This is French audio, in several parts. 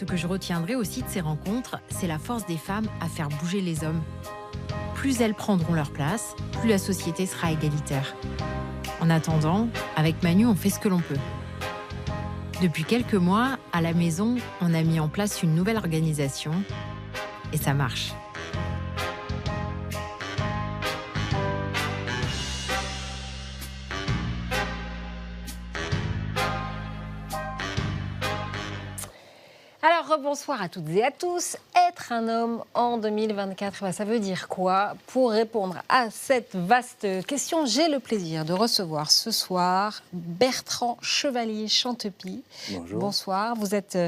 Ce que je retiendrai aussi de ces rencontres, c'est la force des femmes à faire bouger les hommes. Plus elles prendront leur place, plus la société sera égalitaire. En attendant, avec Manu, on fait ce que l'on peut. Depuis quelques mois, à la maison, on a mis en place une nouvelle organisation et ça marche. Alors, bonsoir à toutes et à tous. Être un homme en 2024, ça veut dire quoi? Pour répondre à cette vaste question, j'ai le plaisir de recevoir ce soir Bertrand Chevalier-Chantepie. Bonjour. Bonsoir, vous êtes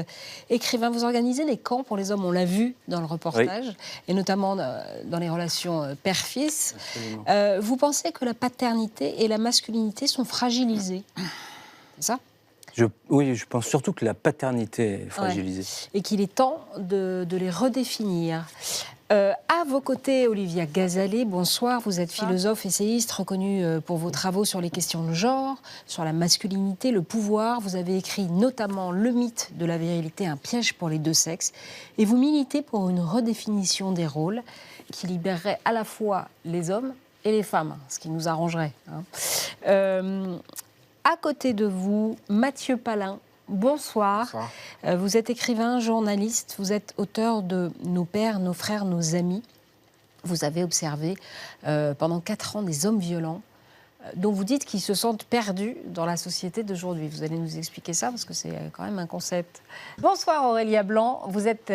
écrivain, vous organisez les camps pour les hommes, on l'a vu dans le reportage, oui. Et notamment dans les relations père-fils. Vous pensez que la paternité et la masculinité sont fragilisées? C'est ça? Oui, je pense surtout que la paternité est fragilisée. Ouais. Et qu'il est temps de les redéfinir. À vos côtés, Olivia Gazalet, bonsoir. Vous êtes philosophe, essayiste, reconnue pour vos travaux sur les questions de genre, sur la masculinité, le pouvoir. Vous avez écrit notamment Le mythe de la virilité, un piège pour les deux sexes. Et vous militez pour une redéfinition des rôles qui libérerait à la fois les hommes et les femmes, ce qui nous arrangerait. À côté de vous, Mathieu Palin, bonsoir. Bonsoir. Vous êtes écrivain, journaliste, vous êtes auteur de Nos pères, nos frères, nos amis. Vous avez observé pendant 4 ans des hommes violents dont vous dites qu'ils se sentent perdus dans la société d'aujourd'hui. Vous allez nous expliquer ça parce que c'est quand même un concept. Bonsoir Aurélia Blanc, vous êtes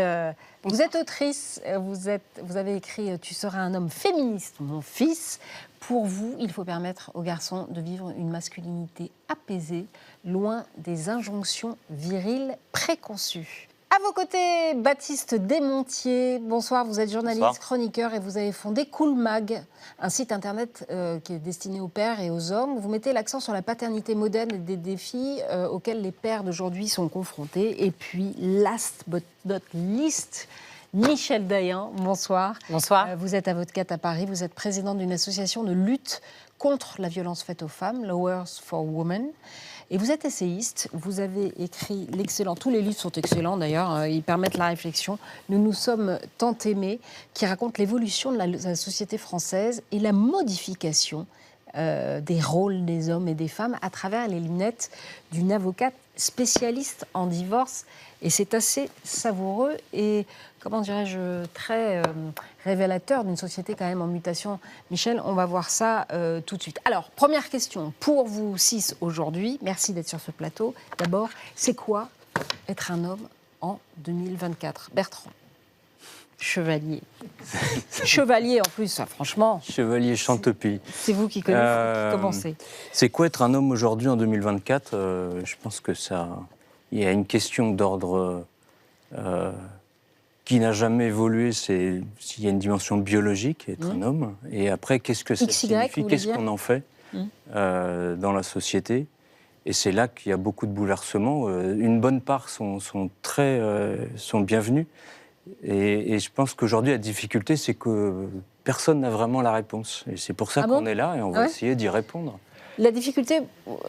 autrice, vous avez écrit « Tu seras un homme féministe, mon fils ». Pour vous, il faut permettre aux garçons de vivre une masculinité apaisée, loin des injonctions viriles préconçues. À vos côtés, Baptiste Desmontiers. Bonsoir, vous êtes journaliste, bonsoir. Chroniqueur et vous avez fondé Cool Mag, un site internet qui est destiné aux pères et aux hommes. Vous mettez l'accent sur la paternité moderne et des défis auxquels les pères d'aujourd'hui sont confrontés. Et puis, last but not least, Michel Dayan, bonsoir. Bonsoir. Vous êtes avocate à Paris, vous êtes présidente d'une association de lutte contre la violence faite aux femmes, Lawyers for Women. Et vous êtes essayiste, vous avez écrit l'excellent, tous les livres sont excellents d'ailleurs, ils permettent la réflexion. Nous nous sommes tant aimés, qui raconte l'évolution de la société française et la modification des rôles des hommes et des femmes à travers les lunettes d'une avocate spécialiste en divorce. Et c'est assez savoureux et, comment dirais-je, très révélateur d'une société quand même en mutation. Michel, on va voir ça tout de suite. Alors, première question, pour vous 6 aujourd'hui, merci d'être sur ce plateau. D'abord, c'est quoi être un homme en 2024? Bertrand Chevalier. Chevalier en plus, ça, franchement. Chevalier Chantepie. C'est vous qui commencez. C'est quoi être un homme aujourd'hui en 2024? Je pense que il y a une question d'ordre qui n'a jamais évolué, c'est s'il y a une dimension biologique, être un homme. Et après, qu'est-ce que ça signifie? Qu'est-ce qu'on en fait dans la société? Et c'est là qu'il y a beaucoup de bouleversements. Une bonne part sont bienvenus. Et je pense qu'aujourd'hui, la difficulté, c'est que personne n'a vraiment la réponse. Et c'est pour ça qu'on est là et on va essayer d'y répondre. La difficulté,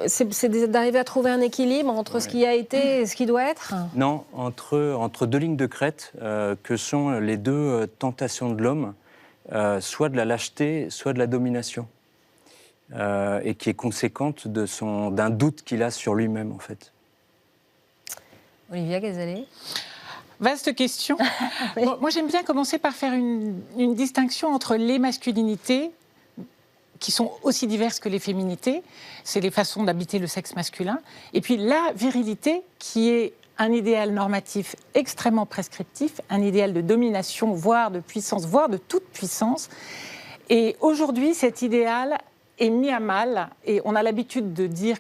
c'est d'arriver à trouver un équilibre entre ce qui a été et ce qui doit être? Non, entre 2 lignes de crête, que sont les 2 tentations de l'homme, soit de la lâcheté, soit de la domination. Et qui est conséquente d'un doute qu'il a sur lui-même, en fait. Olivia Gazalet. Vaste question. Oui. Bon, moi, j'aime bien commencer par faire une distinction entre les masculinités, qui sont aussi diverses que les féminités, c'est les façons d'habiter le sexe masculin, et puis la virilité, qui est un idéal normatif extrêmement prescriptif, un idéal de domination, voire de puissance, voire de toute puissance. Et aujourd'hui, cet idéal est mis à mal, et on a l'habitude de dire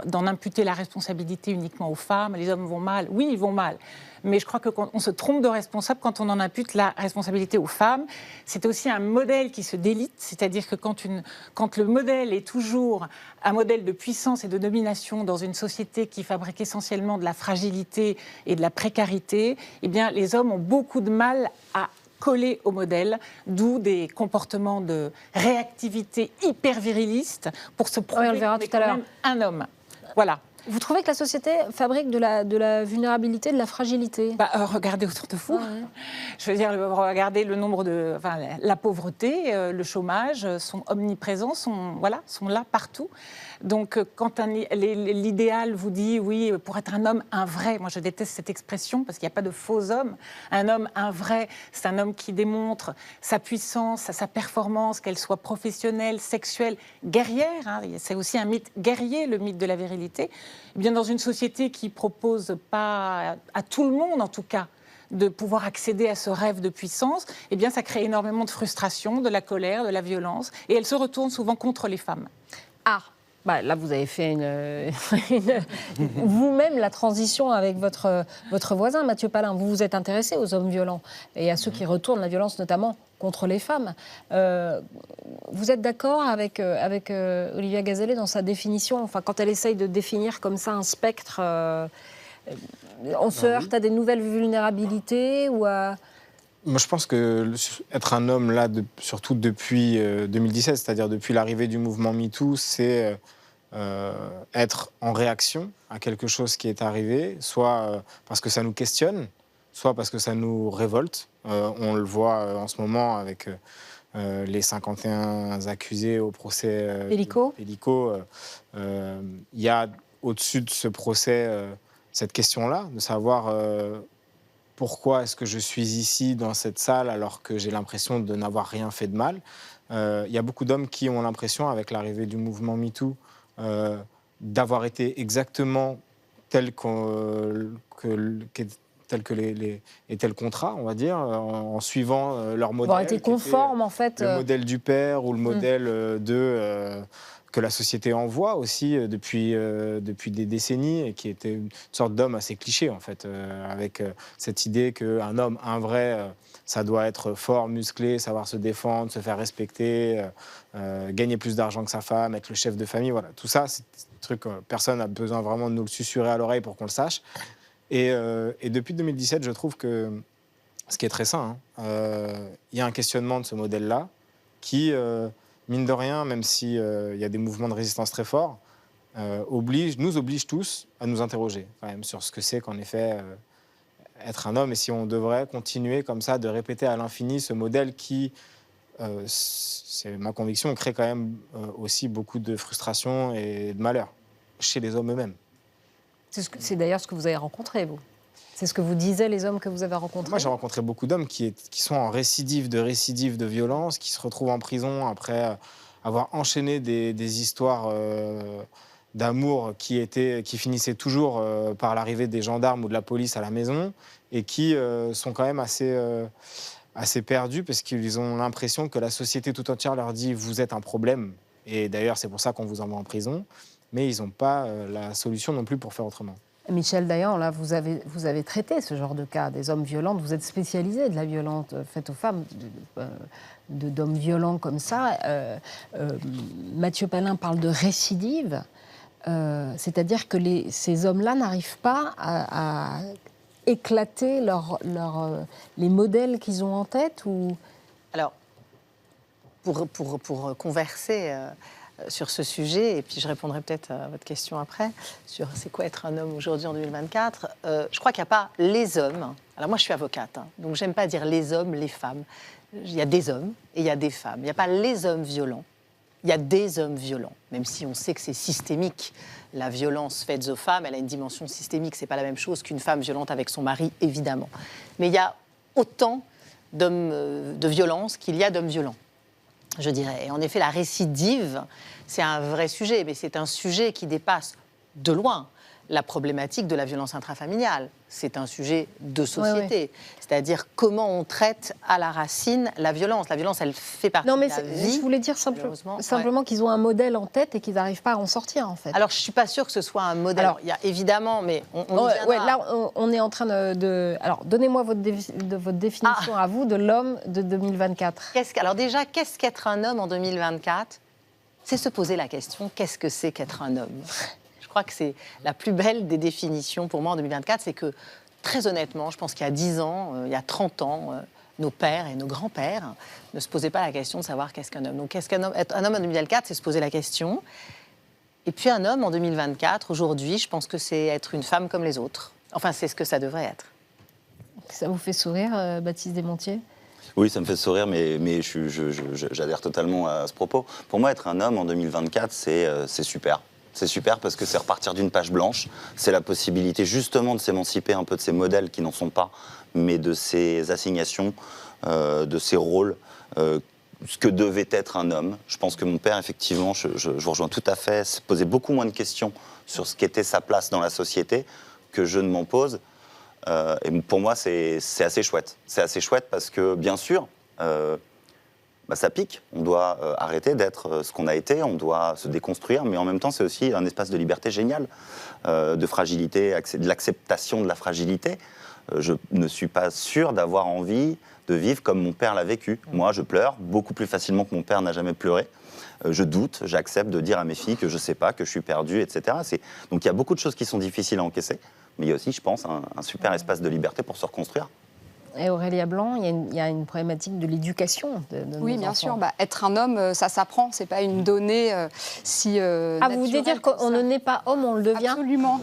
d'en imputer la responsabilité uniquement aux femmes, les hommes vont mal, oui, ils vont mal. Mais je crois qu'on se trompe de responsable quand on en impute la responsabilité aux femmes. C'est aussi un modèle qui se délite, c'est-à-dire que quand le modèle est toujours un modèle de puissance et de domination dans une société qui fabrique essentiellement de la fragilité et de la précarité, eh bien, les hommes ont beaucoup de mal à coller au modèle, d'où des comportements de réactivité hyper virilistes pour se prouver qu'on est quand même un homme. Voilà. Vous trouvez que la société fabrique de la vulnérabilité, de la fragilité? Regardez autour de vous. Je veux dire, regardez le nombre la pauvreté, le chômage sont omniprésents, sont là partout. Donc, quand l'idéal vous dit, oui, pour être un homme, un vrai, moi je déteste cette expression parce qu'il n'y a pas de faux homme. Un homme, un vrai, c'est un homme qui démontre sa puissance, sa performance, qu'elle soit professionnelle, sexuelle, guerrière. Hein. C'est aussi un mythe guerrier, le mythe de la virilité. Eh bien, dans une société qui ne propose pas à tout le monde, en tout cas, de pouvoir accéder à ce rêve de puissance, eh bien, ça crée énormément de frustration, de la colère, de la violence, et elle se retourne souvent contre les femmes. Là, vous avez fait vous-même la transition avec votre voisin, Mathieu Palin. Vous vous êtes intéressé aux hommes violents et à ceux qui retournent la violence, notamment contre les femmes. Vous êtes d'accord avec Olivia Gazellet dans sa définition, enfin, quand elle essaye de définir comme ça un spectre, on se heurte à des nouvelles vulnérabilités ou à... Moi, je pense que être un homme, là, surtout depuis 2017, c'est-à-dire depuis l'arrivée du mouvement MeToo, c'est être en réaction à quelque chose qui est arrivé, soit parce que ça nous questionne, soit parce que ça nous révolte. On le voit en ce moment avec les 51 accusés au procès Pélico. Il y a au-dessus de ce procès cette question-là, de savoir... pourquoi est-ce que je suis ici dans cette salle alors que j'ai l'impression de n'avoir rien fait de mal. Il y a beaucoup d'hommes qui ont l'impression, avec l'arrivée du mouvement MeToo, d'avoir été exactement tel que était le contrat, on va dire, en suivant leur modèle. Avoir été conforme, en fait. Le modèle du père ou le modèle que la société envoie aussi depuis des décennies et qui était une sorte d'homme assez cliché, en fait, avec cette idée qu'un homme, un vrai, ça doit être fort, musclé, savoir se défendre, se faire respecter, gagner plus d'argent que sa femme, être le chef de famille. Voilà. Tout ça, c'est des trucs que personne n'a besoin vraiment de nous le susurrer à l'oreille pour qu'on le sache. Et depuis 2017, je trouve que, ce qui est très sain, il y a un questionnement de ce modèle-là qui, mine de rien, même s'il y a des mouvements de résistance très forts, nous oblige tous à nous interroger quand même sur ce que c'est qu'en effet être un homme et si on devrait continuer comme ça de répéter à l'infini ce modèle qui, c'est ma conviction, crée quand même aussi beaucoup de frustration et de malheur chez les hommes eux-mêmes. C'est d'ailleurs ce que vous avez rencontré, vous. C'est ce que vous disaient les hommes que vous avez rencontrés. Moi, j'ai rencontré beaucoup d'hommes qui sont en récidive de violence, qui se retrouvent en prison après avoir enchaîné des histoires d'amour qui finissaient toujours par l'arrivée des gendarmes ou de la police à la maison et qui sont quand même assez perdus parce qu'ils ont l'impression que la société tout entière leur dit « vous êtes un problème ». Et d'ailleurs, c'est pour ça qu'on vous envoie en prison. Mais ils n'ont pas la solution non plus pour faire autrement. Michel Dayan, là, vous avez traité ce genre de cas, des hommes violents. Vous êtes spécialisé de la violence faite aux femmes, d'hommes violents comme ça. Mathieu Palin parle de récidive, c'est-à-dire que ces hommes-là n'arrivent pas à éclater les modèles qu'ils ont en tête ou... Alors, pour converser... sur ce sujet, et puis je répondrai peut-être à votre question après, sur c'est quoi être un homme aujourd'hui en 2024. Je crois qu'il n'y a pas les hommes. Alors moi, je suis avocate, donc j'aime pas dire les hommes, les femmes. Il y a des hommes et il y a des femmes. Il n'y a pas les hommes violents, il y a des hommes violents, même si on sait que c'est systémique. La violence faite aux femmes, elle a une dimension systémique. C'est pas la même chose qu'une femme violente avec son mari, évidemment. Mais il y a autant de violence qu'il y a d'hommes violents, je dirais. Et en effet, la récidive, c'est un vrai sujet, mais c'est un sujet qui dépasse de loin la problématique de la violence intrafamiliale. C'est un sujet de société. Ouais. C'est-à-dire comment on traite à la racine la violence. La violence, elle fait partie de la vie. Je voulais dire simplement qu'ils ont un modèle en tête et qu'ils n'arrivent pas à en sortir, en fait. Alors, je ne suis pas sûre que ce soit un modèle. Alors, il y a évidemment, mais là, on est en train de... Alors, donnez-moi votre définition à vous de l'homme de 2024. Alors déjà, qu'est-ce qu'être un homme en 2024 ? C'est se poser la question, qu'est-ce que c'est qu'être un homme ? Je crois que c'est la plus belle des définitions pour moi en 2024, c'est que, très honnêtement, je pense qu'il y a 10 ans, il y a 30 ans, nos pères et nos grands-pères ne se posaient pas la question de savoir qu'est-ce qu'un homme. Donc, qu'est-ce qu'un homme ? Être un homme en 2004, c'est se poser la question. Et puis un homme en 2024, aujourd'hui, je pense que c'est être une femme comme les autres. Enfin, c'est ce que ça devrait être. Ça vous fait sourire, Baptiste Desmontiers ? Oui, ça me fait sourire, mais j'adhère totalement à ce propos. Pour moi, être un homme en 2024, c'est super. C'est super parce que c'est repartir d'une page blanche. C'est la possibilité justement de s'émanciper un peu de ces modèles qui n'en sont pas, mais de ces assignations, de ces rôles, ce que devait être un homme. Je pense que mon père, effectivement, je vous rejoins tout à fait, se posait beaucoup moins de questions sur ce qu'était sa place dans la société que je ne m'en pose. Et pour moi, c'est assez chouette. C'est assez chouette parce que, bien sûr, ça pique. On doit arrêter d'être ce qu'on a été, on doit se déconstruire, mais en même temps, c'est aussi un espace de liberté génial, de fragilité, de l'acceptation de la fragilité. Je ne suis pas sûr d'avoir envie de vivre comme mon père l'a vécu. Moi, je pleure beaucoup plus facilement que mon père n'a jamais pleuré. Je doute, j'accepte de dire à mes filles que je ne sais pas, que je suis perdu, etc. Donc il y a beaucoup de choses qui sont difficiles à encaisser, mais il y a aussi, je pense, un super espace de liberté pour se reconstruire. Et Aurélia Blanc, il y a une problématique de l'éducation de Oui, nos bien enfants. sûr. Être un homme, ça s'apprend. C'est pas une donnée si vous voulez dire qu'on ne naît pas homme, on le devient ? Absolument.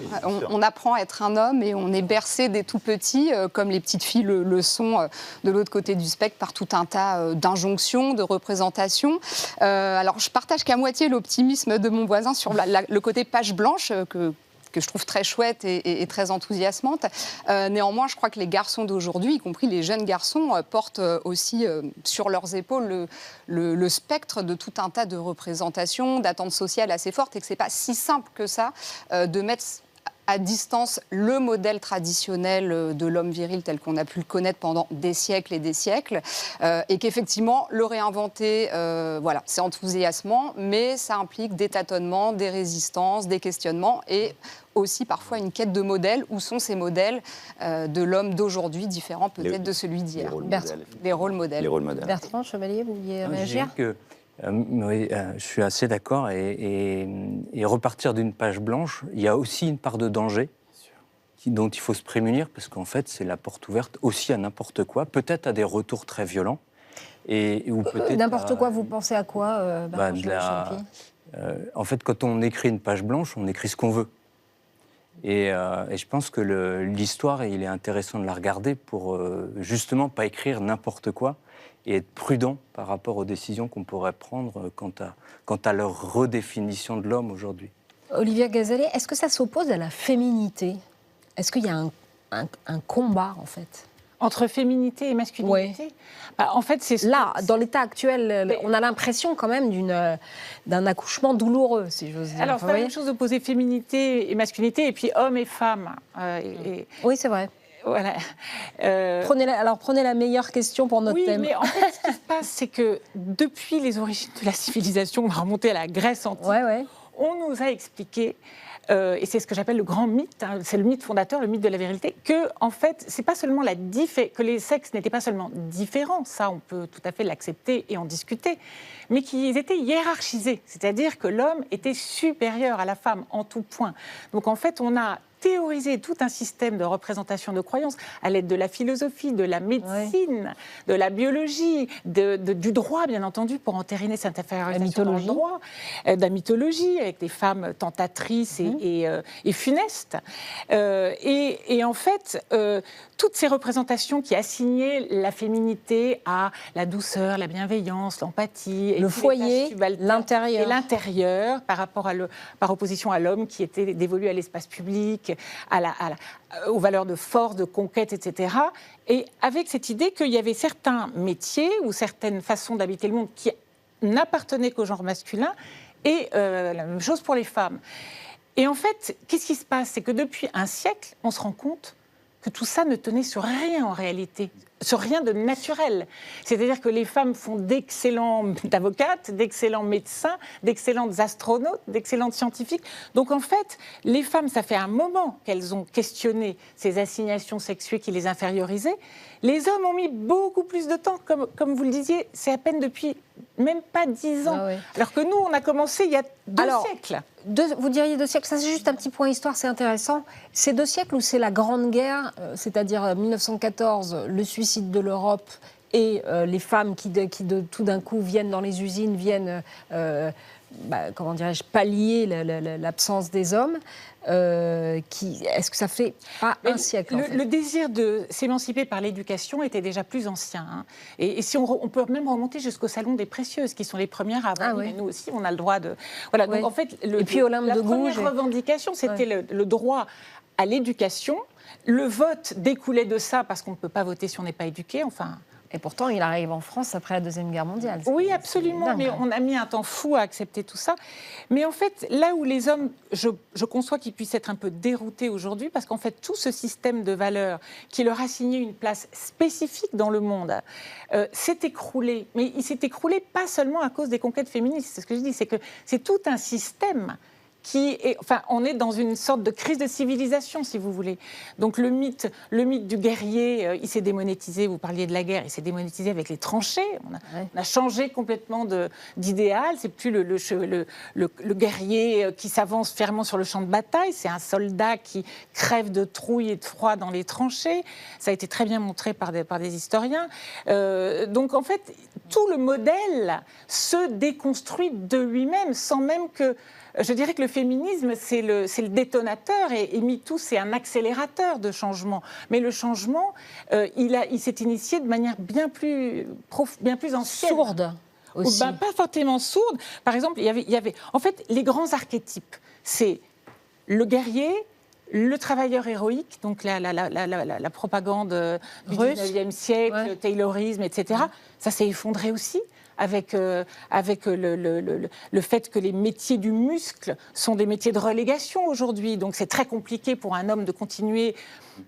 On apprend à être un homme et on est bercé dès tout petit, comme les petites filles le sont de l'autre côté du spectre, par tout un tas d'injonctions, de représentations. Alors, je partage qu'à moitié l'optimisme de mon voisin sur le côté page blanche que je trouve très chouette et très enthousiasmante. Néanmoins, je crois que les garçons d'aujourd'hui, y compris les jeunes garçons, portent aussi sur leurs épaules le spectre de tout un tas de représentations, d'attentes sociales assez fortes, et que ce n'est pas si simple que ça de mettre à distance le modèle traditionnel de l'homme viril tel qu'on a pu le connaître pendant des siècles et des siècles, et qu'effectivement, le réinventer, voilà, c'est enthousiasmant, mais ça implique des tâtonnements, des résistances, des questionnements, et aussi parfois une quête de modèles. Où sont ces modèles de l'homme d'aujourd'hui, différents peut-être de celui d'hier ? Les rôles modèles. Les rôles modèles. Bertrand Chevalier, vous vouliez réagir ? Oui, je suis assez d'accord. Et repartir d'une page blanche, il y a aussi une part de danger dont il faut se prémunir, parce qu'en fait, c'est la porte ouverte aussi à n'importe quoi, peut-être à des retours très violents. Ou peut-être n'importe quoi, vous pensez à quoi, Bertrand en fait, quand on écrit une page blanche, on écrit ce qu'on veut. Et je pense que l'histoire, il est intéressant de la regarder pour justement pas écrire n'importe quoi et être prudent par rapport aux décisions qu'on pourrait prendre quant à leur redéfinition de l'homme aujourd'hui. Olivia Gazalet, est-ce que ça s'oppose à la féminité ? Est-ce qu'il y a un combat, en fait ? Entre féminité et masculinité ? En fait, c'est là, dans l'état actuel, on a l'impression quand même d'un accouchement douloureux, si j'ose dire. Alors, c'est la même chose d'opposer féminité et masculinité, et puis homme et femme. Oui, c'est vrai. Voilà. Prenez la meilleure question pour notre thème. Oui, mais en fait, ce qui se passe, c'est que depuis les origines de la civilisation, on va remonter à la Grèce antique, on nous a expliqué, et c'est ce que j'appelle le grand mythe, c'est le mythe fondateur, le mythe de la virilité, que en fait, c'est pas seulement que les sexes n'étaient pas seulement différents, ça on peut tout à fait l'accepter et en discuter, mais qu'ils étaient hiérarchisés, c'est-à-dire que l'homme était supérieur à la femme en tout point. Donc en fait, on a théoriser tout un système de représentation de croyances à l'aide de la philosophie, de la médecine, de la biologie, du droit, bien entendu, pour entériner cette infériorisation dans le droit, de la mythologie, avec des femmes tentatrices et funestes. Et en fait, toutes ces représentations qui assignaient la féminité à la douceur, la bienveillance, l'empathie, le foyer, l'intérieur. Et l'intérieur, par opposition à l'homme qui était dévolu à l'espace public, aux valeurs de force, de conquête, etc. Et avec cette idée qu'il y avait certains métiers ou certaines façons d'habiter le monde qui n'appartenaient qu'au genre masculin et la même chose pour les femmes. Et en fait, qu'est-ce qui se passe ? C'est que depuis un siècle, on se rend compte que tout ça ne tenait sur rien en réalité, sur rien de naturel. C'est-à-dire que les femmes font d'excellentes avocates, d'excellents médecins, d'excellentes astronautes, d'excellentes scientifiques. Donc en fait, les femmes, ça fait un moment qu'elles ont questionné ces assignations sexuées qui les infériorisaient. Les hommes ont mis beaucoup plus de temps, comme vous le disiez, c'est à peine depuis même pas 10 ans. Alors que nous, on a commencé il y a 2 siècles. Vous diriez 2 siècles, ça c'est juste un petit point histoire, c'est intéressant. C'est 2 siècles où c'est la Grande Guerre, c'est-à-dire 1914, le suicide de l'Europe et les femmes qui tout d'un coup viennent dans les usines, viennent comment dirais-je, pallier l'absence des hommes. Est-ce que ça fait pas un siècle Le désir de s'émanciper par l'éducation était déjà plus ancien. Hein. Et si on peut même remonter jusqu'au Salon des Précieuses, qui sont les premières à avoir dit, mais nous aussi, on a le droit de... Voilà, donc en fait, et puis Olympe la de première Gouges, revendication, c'était le droit à l'éducation. Le vote découlait de ça, parce qu'on ne peut pas voter si on n'est pas éduqué, enfin... Et pourtant, il arrive en France après la Deuxième Guerre mondiale. Oui, absolument, mais on a mis un temps fou à accepter tout ça. Mais en fait, là où les hommes, je conçois qu'ils puissent être un peu déroutés aujourd'hui, parce qu'en fait, tout ce système de valeurs qui leur a signé une place spécifique dans le monde s'est écroulé. Mais il s'est écroulé pas seulement à cause des conquêtes féministes. C'est ce que je dis, c'est que c'est tout un système on est dans une sorte de crise de civilisation, si vous voulez. Donc le mythe du guerrier, il s'est démonétisé. Vous parliez de la guerre, il s'est démonétisé avec les tranchées. On a changé complètement d'idéal. C'est plus le guerrier qui s'avance fermement sur le champ de bataille. C'est un soldat qui crève de trouille et de froid dans les tranchées. Ça a été très bien montré par des historiens. Donc en fait, tout le modèle se déconstruit de lui-même, sans même que... Je dirais que le féminisme, c'est le détonateur et MeToo, c'est un accélérateur de changement. Mais le changement, il s'est initié de manière bien plus ancienne. Sourde aussi. Pas forcément sourde. Par exemple, il y avait... En fait, les grands archétypes, c'est le guerrier, le travailleur héroïque, donc la propagande du XIXe siècle, Taylorisme, etc. Ça s'est effondré aussi. Avec le fait que les métiers du muscle sont des métiers de relégation aujourd'hui. Donc c'est très compliqué pour un homme de continuer,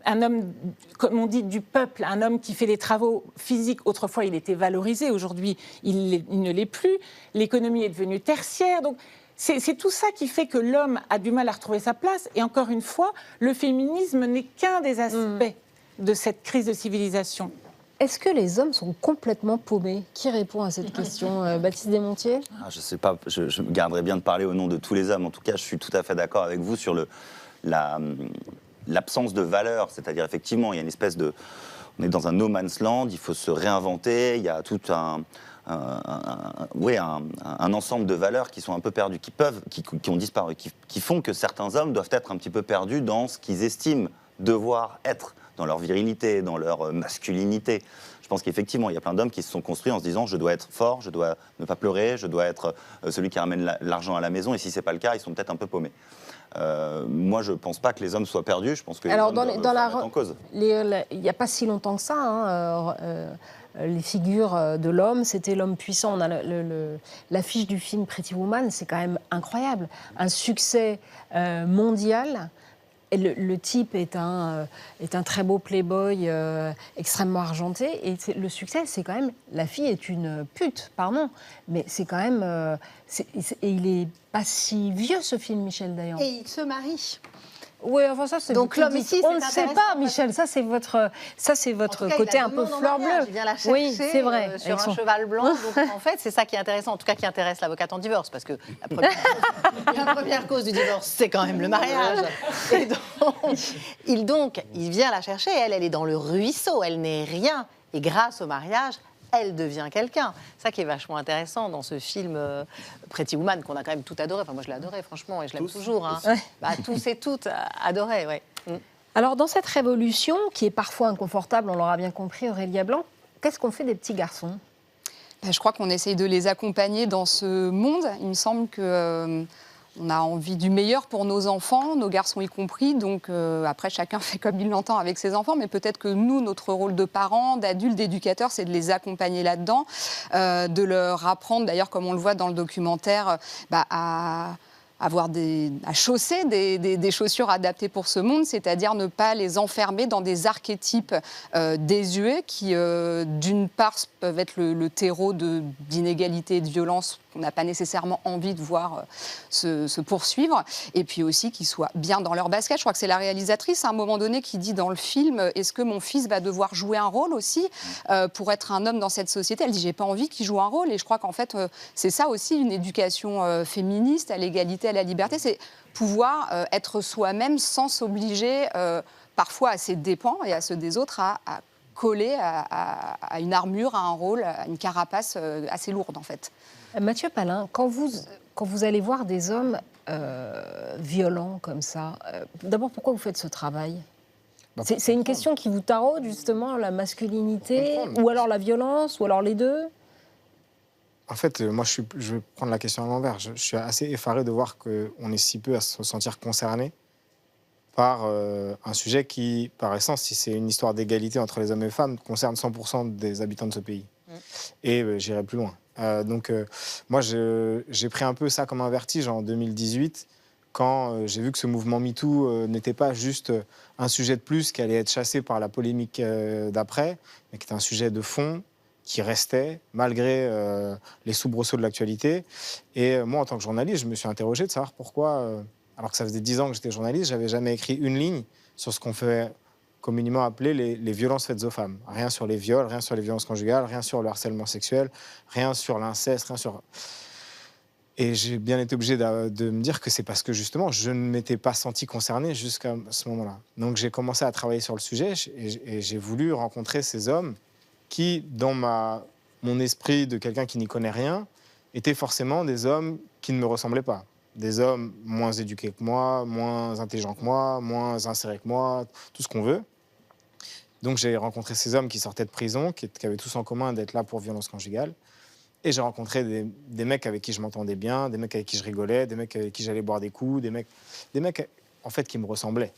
un homme, comme on dit, du peuple, un homme qui fait des travaux physiques. Autrefois, il était valorisé, aujourd'hui, il ne l'est plus. L'économie est devenue tertiaire. Donc c'est tout ça qui fait que l'homme a du mal à retrouver sa place. Et encore une fois, le féminisme n'est qu'un des aspects de cette crise de civilisation. Est-ce que les hommes sont complètement paumés? Qui répond à cette question? Baptiste Desmontiers? Je ne sais pas, je me garderais bien de parler au nom de tous les hommes. En tout cas, je suis tout à fait d'accord avec vous sur l'absence de valeur. C'est-à-dire, effectivement, il y a une espèce de... On est dans un no man's land, il faut se réinventer, il y a tout un ensemble de valeurs qui sont un peu perdues, qui ont disparu, qui font que certains hommes doivent être un petit peu perdus dans ce qu'ils estiment devoir être, dans leur virilité, dans leur masculinité. Je pense qu'effectivement, il y a plein d'hommes qui se sont construits en se disant « je dois être fort, je dois ne pas pleurer, je dois être celui qui ramène l'argent à la maison ». Et si ce n'est pas le cas, ils sont peut-être un peu paumés. Moi, je ne pense pas que les hommes soient perdus. Je pense que les hommes doivent être en cause. Il n'y a pas si longtemps que ça, les figures de l'homme, c'était l'homme puissant. On a l'affiche du film Pretty Woman, c'est quand même incroyable. Un succès mondial. Et le type est un très beau playboy extrêmement argenté. Et le succès, c'est quand même... La fille est une pute, pardon. Mais c'est quand même... et il n'est pas si vieux, ce film, Michel, d'ailleurs. Et il se marie. Oui, enfin ça, c'est... Donc l'homme ici, on ne sait pas, Michel. Ça, c'est votre côté un peu fleur bleue. Il vient la chercher oui, c'est vrai, sur un cheval blanc. Donc, en fait, c'est ça qui est intéressant, en tout cas qui intéresse l'avocate en divorce, parce que la première cause du divorce, c'est quand même le mariage. Et donc, il vient la chercher. Elle est dans le ruisseau. Elle n'est rien. Et grâce au mariage, elle devient quelqu'un. Ça qui est vachement intéressant dans ce film Pretty Woman, qu'on a quand même tout adoré. Enfin, moi, je l'ai adoré, franchement, et je l'aime toujours. Hein. Tous et toutes adoré, ouais. Alors, dans cette révolution, qui est parfois inconfortable, on l'aura bien compris, Aurélia Blanc, qu'est-ce qu'on fait des petits garçons? Je crois qu'on essaye de les accompagner dans ce monde. Il me semble que... on a envie du meilleur pour nos enfants, nos garçons y compris. Donc après, chacun fait comme il l'entend avec ses enfants. Mais peut-être que nous, notre rôle de parents, d'adultes, d'éducateurs, c'est de les accompagner là-dedans, de leur apprendre, d'ailleurs, comme on le voit dans le documentaire, à chausser des chaussures adaptées pour ce monde, c'est-à-dire ne pas les enfermer dans des archétypes désuets qui, d'une part, peuvent être le terreau d'inégalité et de violence qu'on n'a pas nécessairement envie de voir se poursuivre, et puis aussi qu'ils soient bien dans leur basket. Je crois que c'est la réalisatrice, à un moment donné, qui dit dans le film « Est-ce que mon fils va devoir jouer un rôle aussi pour être un homme dans cette société ?» Elle dit « J'ai pas envie qu'il joue un rôle ». Et je crois qu'en fait, c'est ça aussi une éducation féministe, à l'égalité, à la liberté, c'est pouvoir être soi-même sans s'obliger parfois à ses dépens et à ceux des autres à coller à une armure, à un rôle, à une carapace assez lourde en fait. Mathieu Palin, quand vous Quand vous allez voir des hommes violents comme ça, d'abord, pourquoi vous faites ce travail ? C'est une question qui vous taraude, justement, la masculinité, ou alors la violence, ou alors les deux ? En fait, moi, je vais prendre la question à l'envers. Je suis assez effaré de voir qu'on est si peu à se sentir concerné par un sujet qui, par essence, si c'est une histoire d'égalité entre les hommes et les femmes, concerne 100% des habitants de ce pays. Et j'irai plus loin. Moi, j'ai pris un peu ça comme un vertige en 2018, quand j'ai vu que ce mouvement MeToo n'était pas juste un sujet de plus qui allait être chassé par la polémique d'après, mais qui était un sujet de fond qui restait malgré les soubresauts de l'actualité. Et moi, en tant que journaliste, je me suis interrogé de savoir pourquoi, alors que ça faisait 10 ans que j'étais journaliste, j'avais jamais écrit une ligne sur ce qu'on fait communément appeler les violences faites aux femmes. Rien sur les viols, rien sur les violences conjugales, rien sur le harcèlement sexuel, rien sur l'inceste, rien sur... Et j'ai bien été obligé de me dire que c'est parce que justement, je ne m'étais pas senti concerné jusqu'à ce moment-là. Donc j'ai commencé à travailler sur le sujet et j'ai voulu rencontrer ces hommes qui, dans mon esprit de quelqu'un qui n'y connaît rien, étaient forcément des hommes qui ne me ressemblaient pas. Des hommes moins éduqués que moi, moins intelligents que moi, moins insérés que moi, tout ce qu'on veut. Donc j'ai rencontré ces hommes qui sortaient de prison, qui avaient tous en commun d'être là pour violence conjugale. Et j'ai rencontré des mecs avec qui je m'entendais bien, des mecs avec qui je rigolais, des mecs avec qui j'allais boire des coups, des mecs en fait qui me ressemblaient.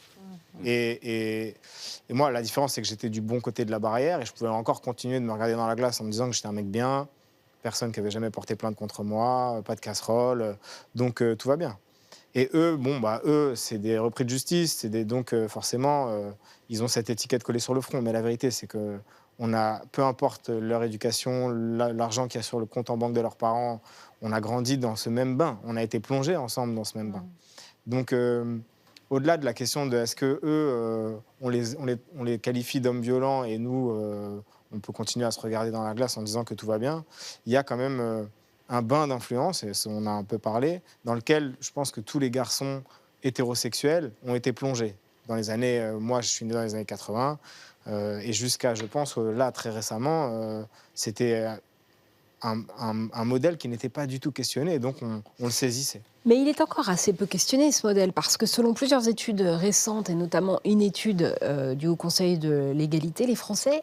Et moi, la différence, c'est que j'étais du bon côté de la barrière et je pouvais encore continuer de me regarder dans la glace en me disant que j'étais un mec bien, personne qui avait jamais porté plainte contre moi, pas de casserole, donc tout va bien. Et eux, eux, c'est des repris de justice, donc forcément, ils ont cette étiquette collée sur le front. Mais la vérité, c'est que peu importe leur éducation, l'argent qu'il y a sur le compte en banque de leurs parents, on a grandi dans ce même bain, on a été plongés ensemble dans ce même bain. Donc, au-delà de la question de est-ce que eux, on les qualifie d'hommes violents et nous, on peut continuer à se regarder dans la glace en disant que tout va bien, il y a quand même un bain d'influence, et on a un peu parlé, dans lequel je pense que tous les garçons hétérosexuels ont été plongés. Dans les années, moi je suis né dans les années 80, et jusqu'à, je pense, là, très récemment, c'était un modèle qui n'était pas du tout questionné, et donc on le saisissait. Mais il est encore assez peu questionné, ce modèle, parce que selon plusieurs études récentes, et notamment une étude du Haut Conseil de l'égalité, les Français,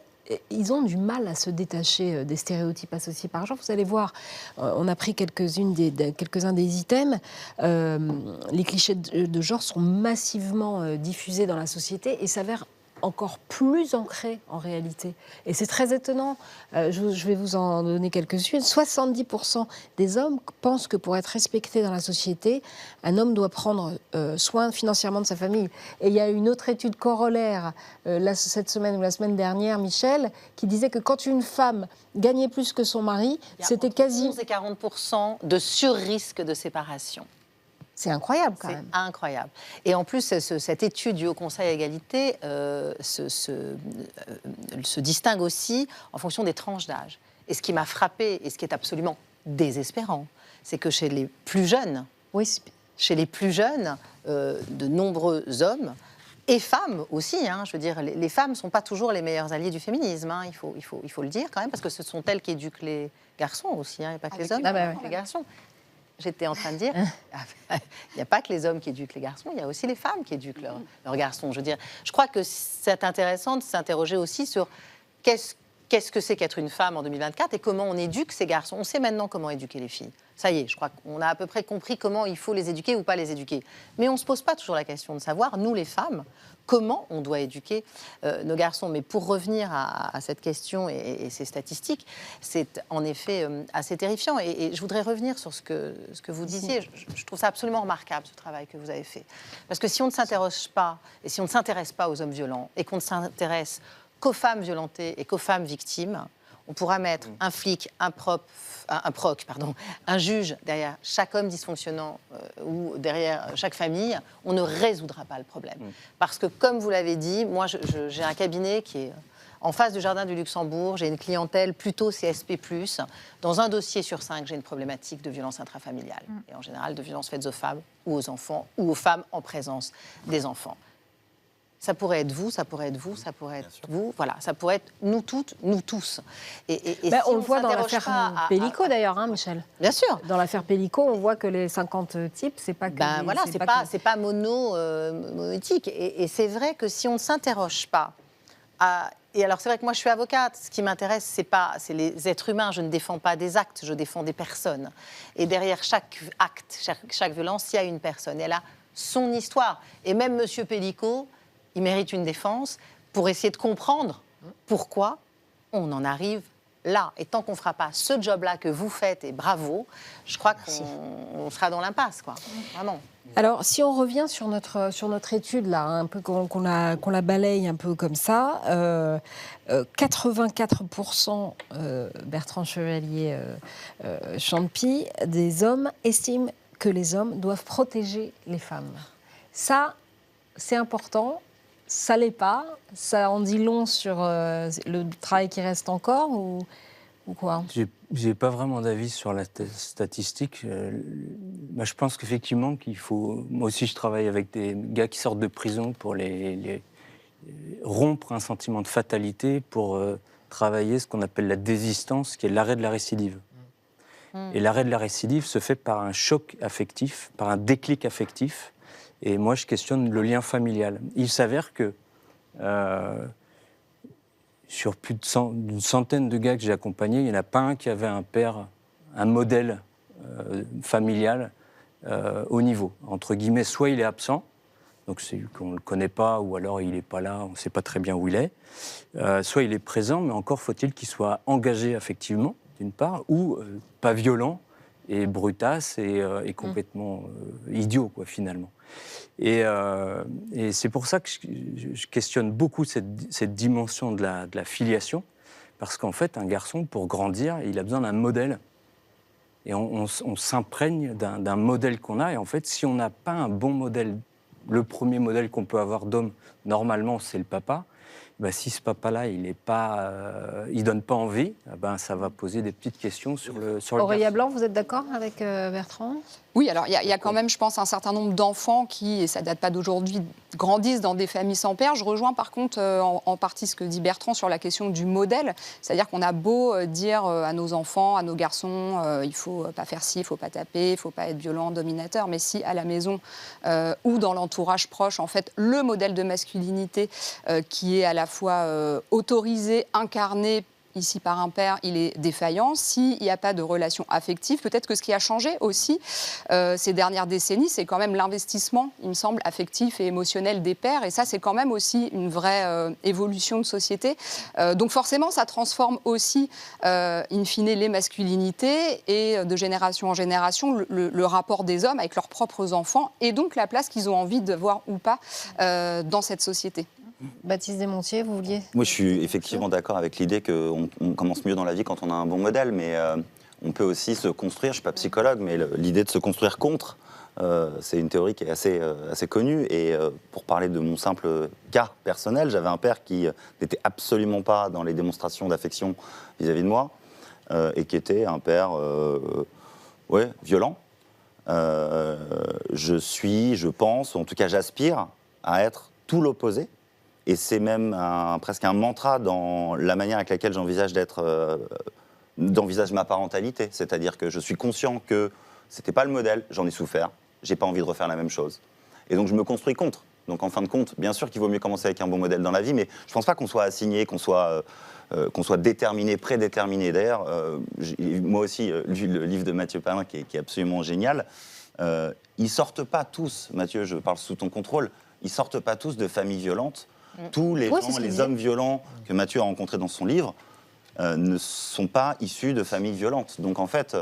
ils ont du mal à se détacher des stéréotypes associés par genre. Vous allez voir, on a pris quelques-uns des items. Les clichés de genre sont massivement diffusés dans la société et s'avèrent encore plus ancrés en réalité. Et c'est très étonnant. Je vais vous en donner quelques-unes. 70% des hommes pensent que pour être respecté dans la société, un homme doit prendre soin financièrement de sa famille. Et il y a une autre étude corollaire, cette semaine ou la semaine dernière, Michel, qui disait que quand une femme gagnait plus que son mari, c'était quasi... 11 et 40% de surrisque de séparation. C'est incroyable quand même. C'est incroyable. Et en plus, cette étude du Haut Conseil à l'égalité se distingue aussi en fonction des tranches d'âge. Et ce qui m'a frappée, et ce qui est absolument désespérant, c'est que chez les plus jeunes, de nombreux hommes, et femmes aussi, je veux dire, les femmes ne sont pas toujours les meilleurs alliés du féminisme, il faut le dire quand même, parce que ce sont elles qui éduquent les garçons aussi, il n'y a pas que les hommes, les garçons. J'étais en train de dire, il n'y a pas que les hommes qui éduquent les garçons, il y a aussi les femmes qui éduquent leurs garçons. Je veux dire, je crois que c'est intéressant de s'interroger aussi sur qu'est-ce que c'est qu'être une femme en 2024 et comment on éduque ces garçons. On sait maintenant comment éduquer les filles. Ça y est, je crois qu'on a à peu près compris comment il faut les éduquer ou pas les éduquer. Mais on ne se pose pas toujours la question de savoir, nous les femmes, comment on doit éduquer nos garçons. Mais pour revenir à cette question et ces statistiques, c'est en effet assez terrifiant. Et je voudrais revenir sur ce que vous disiez. Je trouve ça absolument remarquable, ce travail que vous avez fait. Parce que si on ne s'interroge pas, et si on ne s'intéresse pas aux hommes violents, et qu'on ne s'intéresse qu'aux femmes violentées et qu'aux femmes victimes, on pourra mettre un flic, un proc, un juge derrière chaque homme dysfonctionnant ou derrière chaque famille, on ne résoudra pas le problème. Parce que, comme vous l'avez dit, moi, j'ai un cabinet qui est en face du Jardin du Luxembourg, j'ai une clientèle plutôt CSP+. Dans un dossier sur 5, j'ai une problématique de violence intrafamiliale, et en général de violences faites aux femmes ou aux enfants, ou aux femmes en présence des enfants. Ça pourrait être vous, ça pourrait être vous, ça pourrait être vous. Voilà, ça pourrait être nous toutes, nous tous. Et si on le voit dans s'interroge l'affaire pas Pellico d'ailleurs, hein, Michel. Bien sûr. Dans l'affaire Pellico, on voit que les 50 types, c'est pas que... Voilà, c'est pas monoéthique. Et c'est vrai que si on ne s'interroge pas... Et alors c'est vrai que moi je suis avocate, ce qui m'intéresse c'est les êtres humains, je ne défends pas des actes, je défends des personnes. Et derrière chaque acte, chaque violence, il y a une personne, elle a son histoire. Et même Monsieur Pellico, il mérite une défense pour essayer de comprendre pourquoi on en arrive là. Et tant qu'on ne fera pas ce job-là que vous faites, et bravo, je crois qu'on sera dans l'impasse, quoi. Vraiment. Alors, si on revient sur notre étude, là, un peu qu'on la balaye un peu comme ça, 84%, Bertrand Chevalier Champy, des hommes estiment que les hommes doivent protéger les femmes. Ça, c'est important. Ça l'est pas. Ça en dit long sur le travail qui reste encore ou quoi ? J'ai pas vraiment d'avis sur la statistique. Je pense qu'effectivement qu'il faut... Moi aussi, je travaille avec des gars qui sortent de prison pour les rompre un sentiment de fatalité, pour travailler ce qu'on appelle la désistance, qui est l'arrêt de la récidive. Et l'arrêt de la récidive se fait par un choc affectif, par un déclic affectif. Et moi, je questionne le lien familial. Il s'avère que sur plus d'une centaine de gars que j'ai accompagnés, il n'y en a pas un qui avait un père, un modèle familial au niveau. Entre guillemets, soit il est absent, donc c'est qu'on ne le connaît pas, ou alors il n'est pas là, on ne sait pas très bien où il est, soit il est présent, mais encore faut-il qu'il soit engagé affectivement, d'une part, ou pas violent et brutasse et complètement idiot, quoi, finalement. Et c'est pour ça que je questionne beaucoup cette dimension de la filiation, parce qu'en fait, un garçon, pour grandir, il a besoin d'un modèle. Et on s'imprègne d'un modèle qu'on a. Et en fait, si on n'a pas un bon modèle, le premier modèle qu'on peut avoir d'homme, normalement, c'est le papa. Si ce papa-là, il donne pas envie, ça va poser des petites questions sur le Aurélia garçon. Blanc, vous êtes d'accord avec Bertrand ? Oui, alors il y a quand même, je pense, un certain nombre d'enfants qui, et ça date pas d'aujourd'hui, grandissent dans des familles sans père. Je rejoins par contre en partie ce que dit Bertrand sur la question du modèle. C'est-à-dire qu'on a beau dire à nos enfants, à nos garçons, il faut pas faire ci, il faut pas taper, il faut pas être violent, dominateur. Mais si à la maison ou dans l'entourage proche, en fait, le modèle de masculinité qui est à la fois autorisé, incarné, ici par un père, il est défaillant. S'il n'y a pas de relation affective, peut-être que ce qui a changé aussi ces dernières décennies, c'est quand même l'investissement, il me semble, affectif et émotionnel des pères. Et ça, c'est quand même aussi une vraie évolution de société. Donc forcément, ça transforme aussi, in fine, les masculinités et de génération en génération, le rapport des hommes avec leurs propres enfants et donc la place qu'ils ont envie de voir ou pas dans cette société. Baptiste Desmontiers, vous vouliez... Moi, je suis effectivement d'accord avec l'idée qu'on commence mieux dans la vie quand on a un bon modèle, mais on peut aussi se construire, je ne suis pas psychologue, mais l'idée de se construire contre, c'est une théorie qui est assez connue. Et pour parler de mon simple cas personnel, j'avais un père qui n'était absolument pas dans les démonstrations d'affection vis-à-vis de moi, et qui était un père violent. Je pense, ou en tout cas j'aspire à être tout l'opposé. Et c'est même presque un mantra dans la manière avec laquelle j'envisage ma parentalité. C'est-à-dire que je suis conscient que ce n'était pas le modèle, j'en ai souffert, j'ai pas envie de refaire la même chose. Et donc je me construis contre. Donc en fin de compte, bien sûr qu'il vaut mieux commencer avec un bon modèle dans la vie, mais je ne pense pas qu'on soit assigné, qu'on soit déterminé, prédéterminé. D'ailleurs, moi aussi, lu le livre de Mathieu Palin qui est absolument génial. Ils sortent pas tous, Mathieu, je parle sous ton contrôle, ils sortent pas tous de familles violentes. Tous les les hommes violents que Mathieu a rencontrés dans son livre ne sont pas issus de familles violentes. Donc en fait,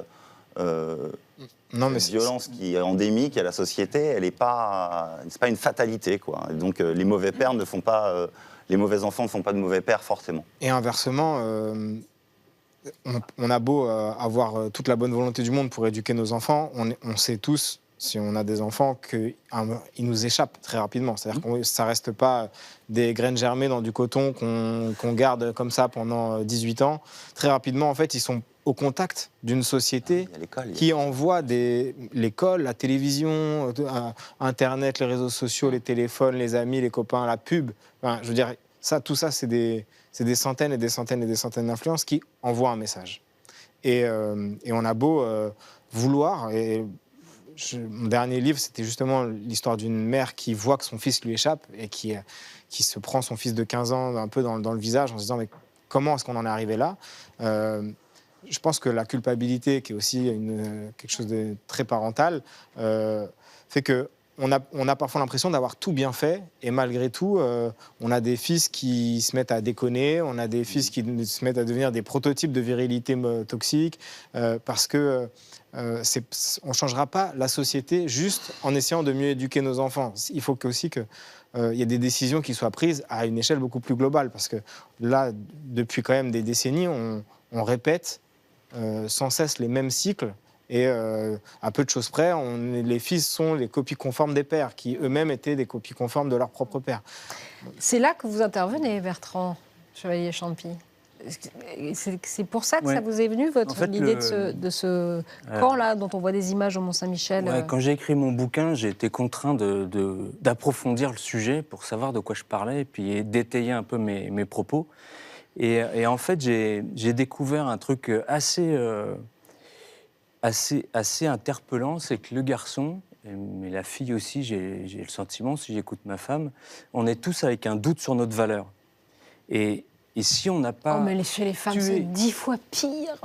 cette violence qui est endémique à la société, c'est pas une fatalité, quoi. Et donc les mauvais pères ne font pas, les mauvais enfants ne font pas de mauvais pères forcément. Et inversement, on a beau avoir toute la bonne volonté du monde pour éduquer nos enfants, on sait tous, si on a des enfants, qu'ils nous échappent très rapidement. C'est-à-dire que ça ne reste pas des graines germées dans du coton qu'on garde comme ça pendant 18 ans. Très rapidement, en fait, ils sont au contact d'une société Il y a l'école, il y a- qui envoie l'école, la télévision, Internet, les réseaux sociaux, les téléphones, les amis, les copains, la pub. Enfin, je veux dire, tout ça, c'est des centaines et des centaines et des centaines d'influences qui envoient un message. Et on a beau vouloir... Mon dernier livre, c'était justement l'histoire d'une mère qui voit que son fils lui échappe et qui se prend son fils de 15 ans un peu dans le visage en se disant mais comment est-ce qu'on en est arrivé là. Je pense que la culpabilité, qui est aussi quelque chose de très parental, fait que on a parfois l'impression d'avoir tout bien fait et malgré tout, on a des fils qui se mettent à déconner, on a des fils qui se mettent à devenir des prototypes de virilité toxique parce que on ne changera pas la société juste en essayant de mieux éduquer nos enfants. Il faut aussi qu'il y ait des décisions qui soient prises à une échelle beaucoup plus globale parce que là, depuis quand même des décennies, on répète sans cesse les mêmes cycles. Et à peu de choses près, les fils sont les copies conformes des pères, qui eux-mêmes étaient des copies conformes de leur propre père. C'est là que vous intervenez, Bertrand Chevalier-Champy. C'est pour ça que ça vous est venu, l'idée de ce camp-là, dont on voit des images au Mont-Saint-Michel. Quand j'ai écrit mon bouquin, j'ai été contraint d'approfondir le sujet pour savoir de quoi je parlais et puis d'étayer un peu mes propos. Et en fait, j'ai découvert un truc assez interpellant, c'est que le garçon, mais la fille aussi, j'ai le sentiment, si j'écoute ma femme, on est tous avec un doute sur notre valeur. Et si on n'a pas... Oh, mais chez les femmes, c'est 10 fois pire.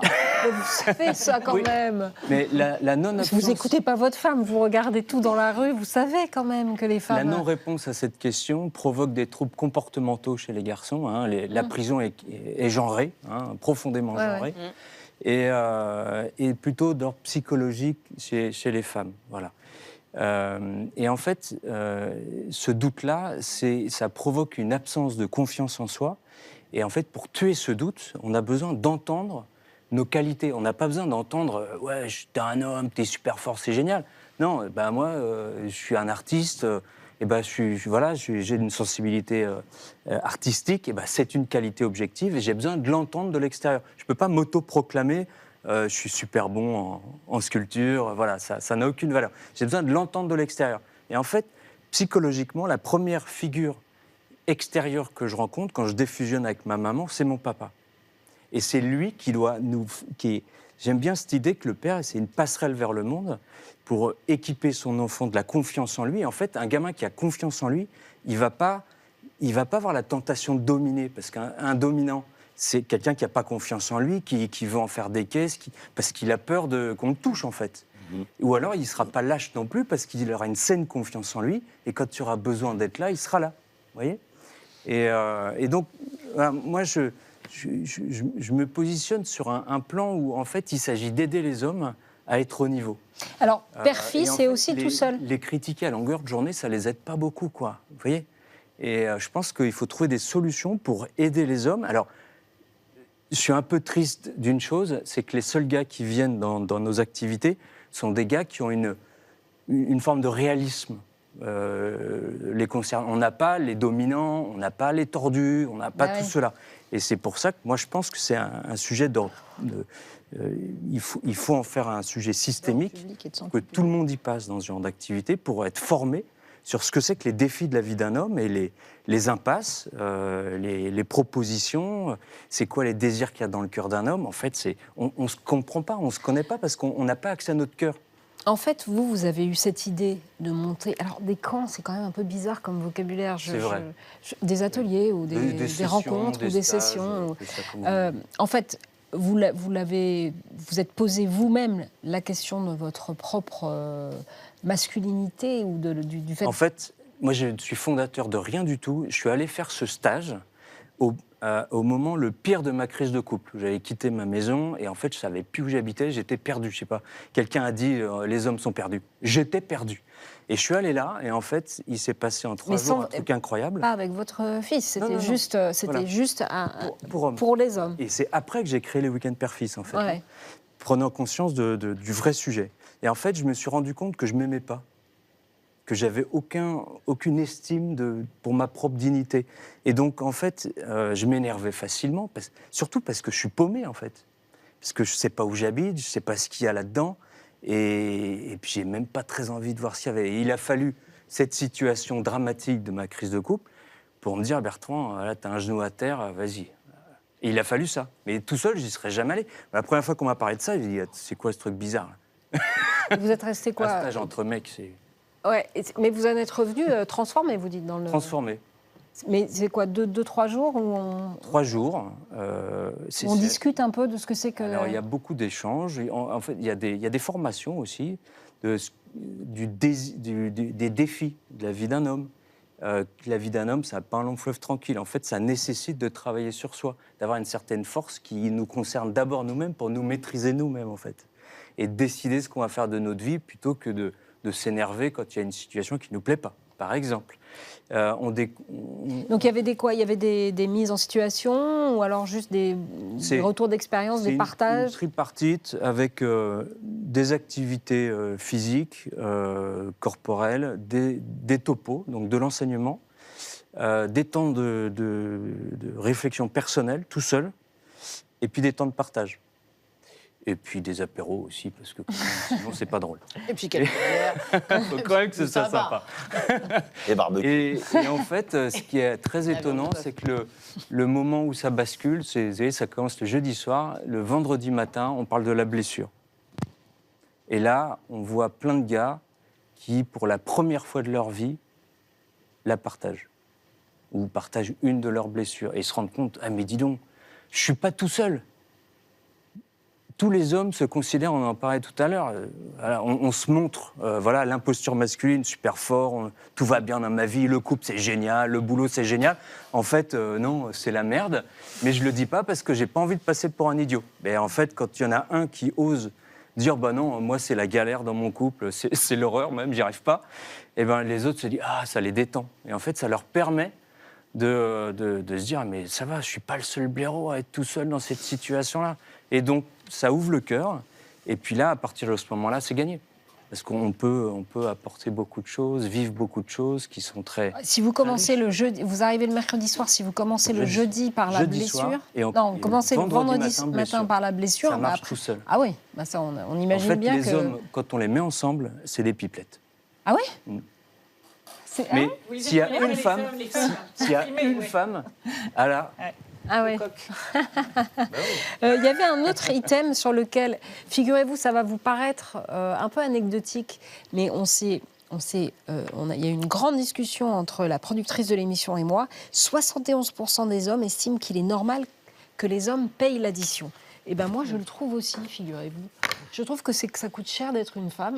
Vous savez ça quand même. Mais la non-absence... Vous n'écoutez pas votre femme, vous regardez tout dans la rue, vous savez quand même que les femmes... La non-réponse à cette question provoque des troubles comportementaux chez les garçons. Hein. La prison est genrée, hein, profondément genrée. Et plutôt d'ordre psychologique chez les femmes. Voilà. Et en fait, ce doute-là, ça provoque une absence de confiance en soi. Et en fait, pour tuer ce doute, on a besoin d'entendre nos qualités. On n'a pas besoin d'entendre « Ouais, t'es un homme, t'es super fort, c'est génial ». Non, moi, je suis un artiste, j'ai une sensibilité artistique, c'est une qualité objective et j'ai besoin de l'entendre de l'extérieur. Je ne peux pas m'auto-proclamer je suis super bon en sculpture, voilà, ça n'a aucune valeur. J'ai besoin de l'entendre de l'extérieur. Et en fait, psychologiquement, la première figure extérieure que je rencontre quand je défusionne avec ma maman, c'est mon papa. Et c'est lui qui doit J'aime bien cette idée que le père, c'est une passerelle vers le monde pour équiper son enfant de la confiance en lui. Et en fait, un gamin qui a confiance en lui, il va pas avoir la tentation de dominer, parce qu'un dominant, c'est quelqu'un qui n'a pas confiance en lui, qui veut en faire des caisses, parce qu'il a peur qu'on le touche, en fait. Ou alors, il ne sera pas lâche non plus, parce qu'il aura une saine confiance en lui, et quand tu auras besoin d'être là, il sera là. Vous voyez ? Et donc, moi, je me positionne sur un plan où, en fait, il s'agit d'aider les hommes à être au niveau. Alors, père-fils, c'est aussi tout seul. Les critiquer à longueur de journée, ça ne les aide pas beaucoup, quoi. Vous voyez ? Et je pense qu'il faut trouver des solutions pour aider les hommes. Alors, je suis un peu triste d'une chose, c'est que les seuls gars qui viennent dans nos activités sont des gars qui ont une forme de réalisme. On n'a pas les dominants, on n'a pas les tordus, on n'a pas tout cela. Et c'est pour ça que moi je pense que c'est un sujet il faut en faire un sujet systémique, que tout le monde y passe dans ce genre d'activité pour être formé sur ce que c'est que les défis de la vie d'un homme et les impasses, les propositions, c'est quoi les désirs qu'il y a dans le cœur d'un homme. En fait, on ne se comprend pas, on ne se connaît pas parce qu'on n'a pas accès à notre cœur. En fait, vous avez eu cette idée de monter... Alors, des camps, c'est quand même un peu bizarre comme vocabulaire. C'est vrai. Des ateliers ou des rencontres ou des sessions. En fait, vous êtes posé vous-même la question de votre propre masculinité ou du fait... En fait, moi, je suis fondateur de rien du tout. Je suis allé faire ce stage au moment le pire de ma crise de couple. J'avais quitté ma maison et en fait, je ne savais plus où j'habitais, j'étais perdu, je sais pas. Quelqu'un a dit les hommes sont perdus. J'étais perdu. Et je suis allé là et en fait, il s'est passé en 3 jours un truc incroyable. Pas avec votre fils, c'était juste pour les hommes. Et c'est après que j'ai créé les week-ends père-fils, en fait. Ouais. Prenant conscience du vrai sujet. Et en fait, je me suis rendu compte que je ne m'aimais pas. Que j'avais aucune estime pour ma propre dignité. Et donc, en fait, je m'énervais facilement, surtout parce que je suis paumé, en fait. parce que je ne sais pas où j'habite, je ne sais pas ce qu'il y a là-dedans, et puis j'ai même pas très envie de voir ce qu'il y avait. Et il a fallu cette situation dramatique de ma crise de couple pour me dire, Bertrand, là, tu as un genou à terre, vas-y. Et il a fallu ça. Mais tout seul, j'y serais jamais allé. La première fois qu'on m'a parlé de ça, j'ai dit, c'est quoi ce truc bizarre là? Vous êtes resté quoi? Un stage entre mecs, c'est... Ouais, mais vous en êtes revenu transformé, vous dites dans le... Transformé. Mais c'est quoi, 2-3 jours où on... 3 jours. On discute un peu de ce que c'est que... Alors, il y a beaucoup d'échanges. En fait, il y a des formations aussi, des défis de la vie d'un homme. La vie d'un homme, ça n'a pas un long fleuve tranquille. En fait, ça nécessite de travailler sur soi, d'avoir une certaine force qui nous concerne d'abord nous-mêmes pour nous maîtriser nous-mêmes, en fait. Et décider ce qu'on va faire de notre vie plutôt que de s'énerver quand il y a une situation qui ne nous plaît pas, par exemple. Donc il y avait il y avait des mises en situation ou alors juste des retours d'expérience, des partages? C'est une tripartite avec des activités physiques, corporelles, des topos, donc de l'enseignement, des temps de réflexion personnelle, tout seul, et puis des temps de partage. Et puis des apéros aussi, parce que sinon, c'est pas drôle. Et puis quelques bières. Il faut quand même que ce soit sympa. Et barbecue. Et en fait, ce qui est très étonnant, c'est que le moment où ça bascule, ça commence le jeudi soir, le vendredi matin, on parle de la blessure. Et là, on voit plein de gars qui, pour la première fois de leur vie, la partagent. Ou partagent une de leurs blessures. Et ils se rendent compte, ah mais dis donc, je suis pas tout seul. Tous les hommes se considèrent, on en parlait tout à l'heure, on se montre, l'imposture masculine, super fort, tout va bien dans ma vie, le couple c'est génial, le boulot c'est génial. En fait, non, c'est la merde, mais je le dis pas parce que j'ai pas envie de passer pour un idiot. Mais en fait, quand il y en a un qui ose dire, bah non, moi c'est la galère dans mon couple, c'est l'horreur même, j'y arrive pas, et ben les autres se disent, ah, ça les détend. Et en fait, ça leur permet de se dire, mais ça va, je suis pas le seul blaireau à être tout seul dans cette situation-là. Et donc, ça ouvre le cœur, et puis là, à partir de ce moment-là, c'est gagné. Parce qu'on peut apporter beaucoup de choses, vivre beaucoup de choses qui sont très... Si vous commencez le jeudi, vous arrivez le mercredi soir, si vous commencez le jeudi par la blessure... vous commencez le vendredi matin par la blessure... Ça marche tout seul. Ah oui, ça, on imagine bien que... En fait, les hommes, quand on les met ensemble, c'est des pipelettes. Ah oui? Mais s'il y a une femme, alors... Ah oui. Il y avait un autre item sur lequel, figurez-vous, ça va vous paraître un peu anecdotique, mais il y a eu une grande discussion entre la productrice de l'émission et moi. 71% des hommes estiment qu'il est normal que les hommes payent l'addition. Et ben moi, je le trouve aussi, figurez-vous. Je trouve que ça coûte cher d'être une femme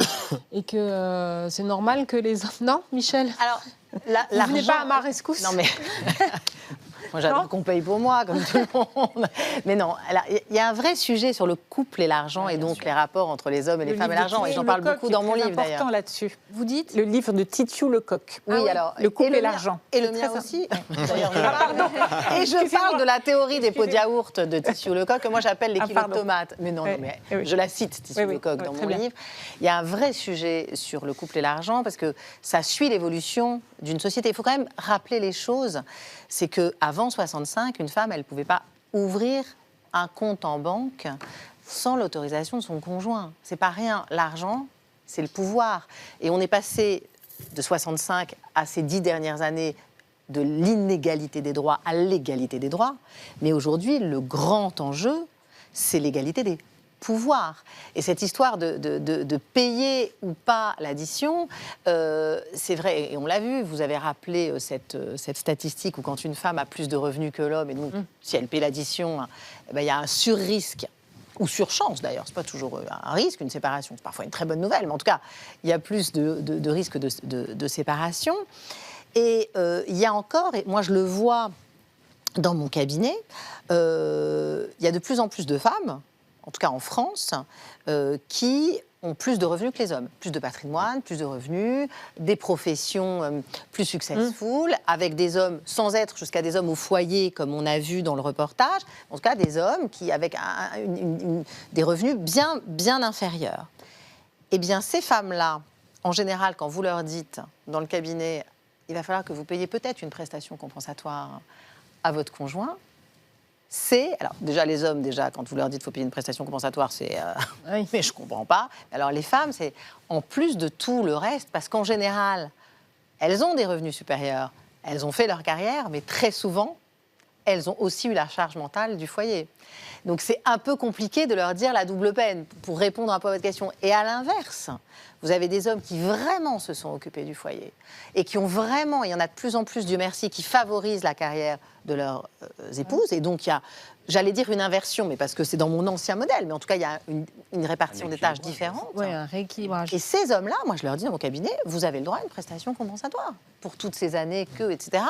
et que c'est normal que les hommes... Non, Michel? Alors, vous venez pas à ma rescousse? Non, mais... Moi, j'adore qu'on paye pour moi, comme tout le monde. Mais non, il y a un vrai sujet sur le couple et l'argent, et donc les rapports entre les hommes et les femmes et l'argent. Et j'en parle beaucoup dans mon livre, d'ailleurs. C'est important là-dessus. Vous dites? Le livre de Titiou Lecoq. Oui, alors... Le couple et l'argent. Et le mien aussi. D'ailleurs, et je parle de la théorie des pots de yaourt de Titiou Lecoq, que moi j'appelle les kilos de tomates. Mais non, mais je la cite, Titiou Lecoq, dans mon livre. Il y a un vrai sujet sur le couple et l'argent, parce que ça suit l'évolution d'une société. Il faut quand même rappeler les choses. C'est qu'avant 65, une femme, elle ne pouvait pas ouvrir un compte en banque sans l'autorisation de son conjoint. C'est pas rien. L'argent, c'est le pouvoir. Et on est passé de 65 à ces 10 dernières années de l'inégalité des droits à l'égalité des droits. Mais aujourd'hui, le grand enjeu, c'est l'égalité des pouvoir. Et cette histoire de payer ou pas l'addition, c'est vrai, et on l'a vu, vous avez rappelé cette statistique où quand une femme a plus de revenus que l'homme, et donc si elle paie l'addition, il y a un surrisque, ou surchance d'ailleurs, c'est pas toujours un risque, une séparation, c'est parfois une très bonne nouvelle, mais en tout cas, il y a plus de risques de séparation. Et il y a encore, et moi je le vois dans mon cabinet, il y a de plus en plus de femmes, en tout cas en France, qui ont plus de revenus que les hommes. Plus de patrimoine, plus de revenus, des professions plus successful, avec des hommes, sans être jusqu'à des hommes au foyer, comme on a vu dans le reportage, en tout cas des hommes qui, avec des revenus bien inférieurs. Eh bien, ces femmes-là, en général, quand vous leur dites, dans le cabinet, il va falloir que vous payiez peut-être une prestation compensatoire à votre conjoint, Alors déjà les hommes, quand vous leur dites qu'il faut payer une prestation compensatoire, c'est Oui. mais je comprends pas. Alors les femmes, c'est en plus de tout le reste, parce qu'en général, elles ont des revenus supérieurs, elles ont fait leur carrière, mais très souvent, elles ont aussi eu la charge mentale du foyer. Donc c'est un peu compliqué de leur dire la double peine, pour répondre un peu à votre question. Et à l'inverse, vous avez des hommes qui vraiment se sont occupés du foyer et qui ont vraiment, il y en a de plus en plus, Dieu merci, qui favorisent la carrière de leurs épouses. Et donc il y a, j'allais dire une inversion, mais parce que c'est dans mon ancien modèle, mais en tout cas il y a une répartition des tâches différente. Oui, un rééquilibrage. Et ces hommes-là, moi je leur dis dans mon cabinet, vous avez le droit à une prestation compensatoire pour toutes ces années etc.